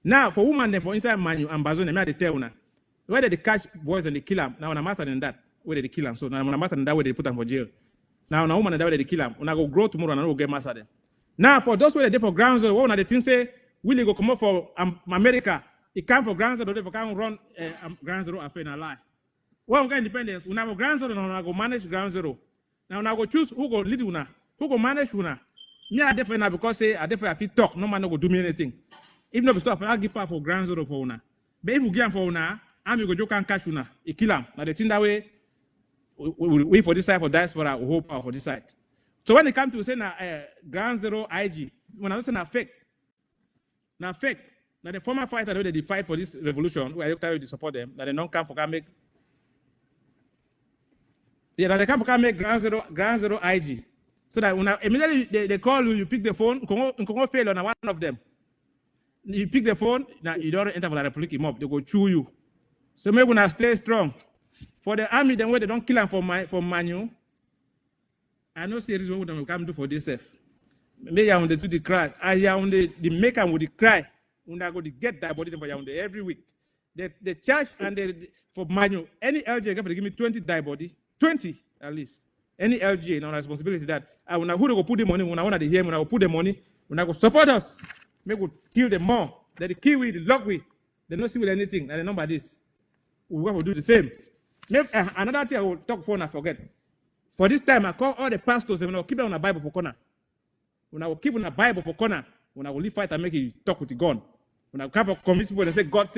Now for woman then for inside manu and bazon, they may tell now. Where they catch boys and they kill them. Now when I'm master than that, where they kill them. So now when I'm master than that, where they put them for jail. Now when a woman and that where they kill them. When I go grow tomorrow and I will get master them. Now for those where they for ground zero, one of the things say, will go come up for America. It come for ground zero, they can't run ground zero affair in a lie. Well, we got independence. We now ground zero, now go manage ground zero. Now go choose who go lead una, who go manage una. Me I definitely now because say I definitely feel talk. No man no go do me anything. Even though stuff I give part for ground zero for una. But if we give for una, I'm go joke and catch una. It kill them. Now the thing that way, we wait for this side for diaspora. We hope for this side. So when it comes to say now ground zero IG, when I say now fake, now fake. Now the former fighter they fight for this revolution, who I to support them. That they don't come for can make. Yeah, they come for make ground zero IG. So that when immediately they call you, you pick the phone, you can fail on one of them. You pick the phone, now you don't enter for the Republic mob, they go chew you. So maybe when I stay strong. For the army, then where they don't kill them for Manu, I know serious what we come do for this self. Maybe I want to do the cry. I want the make them with the cry. When I go to get that body for every week. The charge and for Manu, any LG they give me 20 die body. 20 at least. Any LGA now responsibility that I when I who go put the money when I want to hear when I go put the money when I go support us, make go kill them more. That the kiwi, the logwe, they don't see with anything. And the number this, we will do the same. Maybe, another thing I will talk for and I forget. For this time I call all the pastors. When I will keep them on a Bible for corner. When I will keep on a Bible for corner. When I will leave fight and make it talk with the gun. When I come for convince people and say God.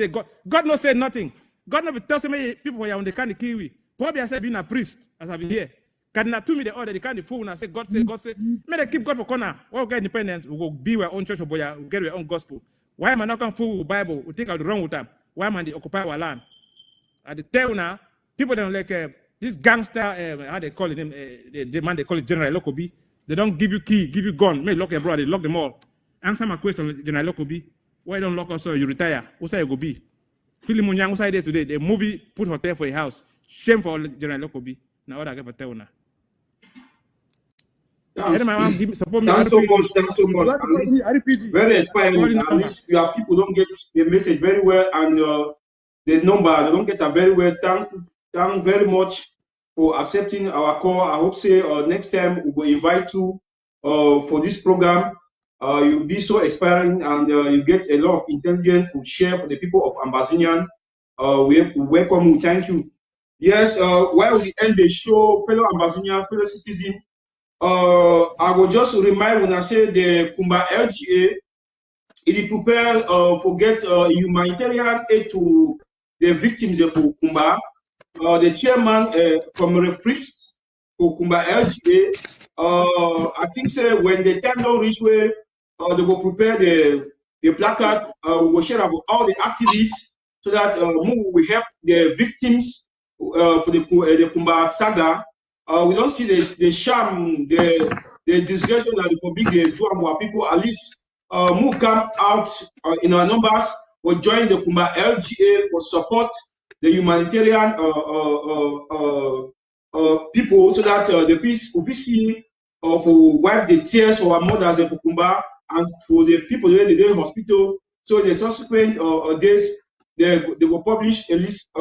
God no say nothing. God no be tell so many people when they can't kiwi. Probably I said being a priest as I've been here. Can not to me the order, they can't fool when I say God say. May they keep God for corner. We'll get independent, we'll be our own church or boy, we'll get our own gospel. Why am I not going to fool with Bible? We take out the wrong with them. Why am I they occupy our land? At the tell now, people don't like this gangster, how they call it, the man they call it General Lokobi. They don't give you key, give you gun. May lock your brother, they lock them all. Answer my question, General Lokobi. Why don't lock us so you retire? Who say you go be? Philip Munyang, who say there today? The movie put hotel for a house. Shame for General Lokobi. Now what I get for tell now. Thanks so much. Very inspiring. At least your people don't get the message very well, and the number they don't get it very well. Thank very much for accepting our call. I hope say next time we will invite you for this program. You'll be so inspiring, and you get a lot of intelligence to share for the people of Ambazonian. We welcome you. Thank you. Yes. While we end the show, fellow Ambazonian, fellow citizens. I will just remind when I say the Kumba LGA, it is prepared for get humanitarian aid to the victims of Kumba. The chairman, Comrade Fritz, for Kumba LGA, I think say when the time don't reach where they will prepare the placards, we will share about all the activities so that we help the victims for the Kumba saga. We don't see the sham, the disgrace that the public they do our people. At least who come out in our numbers for join the Kumba LGA for support the humanitarian people so that the peace OPC for wipe the tears for our mothers in Kumba and for the people in the hospital. So the subsequent days they will publish at least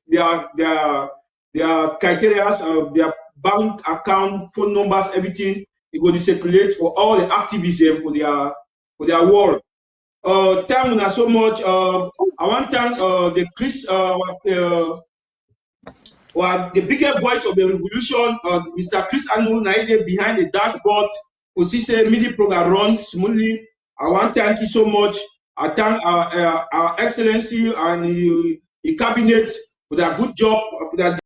their criteria, their bank account, phone numbers, everything. It will circulate for all the activism for for their work. Thank you so much. I want to thank the the biggest voice of the revolution, Mr. Chris Anu Naide behind the dashboard. Osise MIDI program runs smoothly. I want to thank you so much. I thank our Excellency and the cabinet for their good job, for their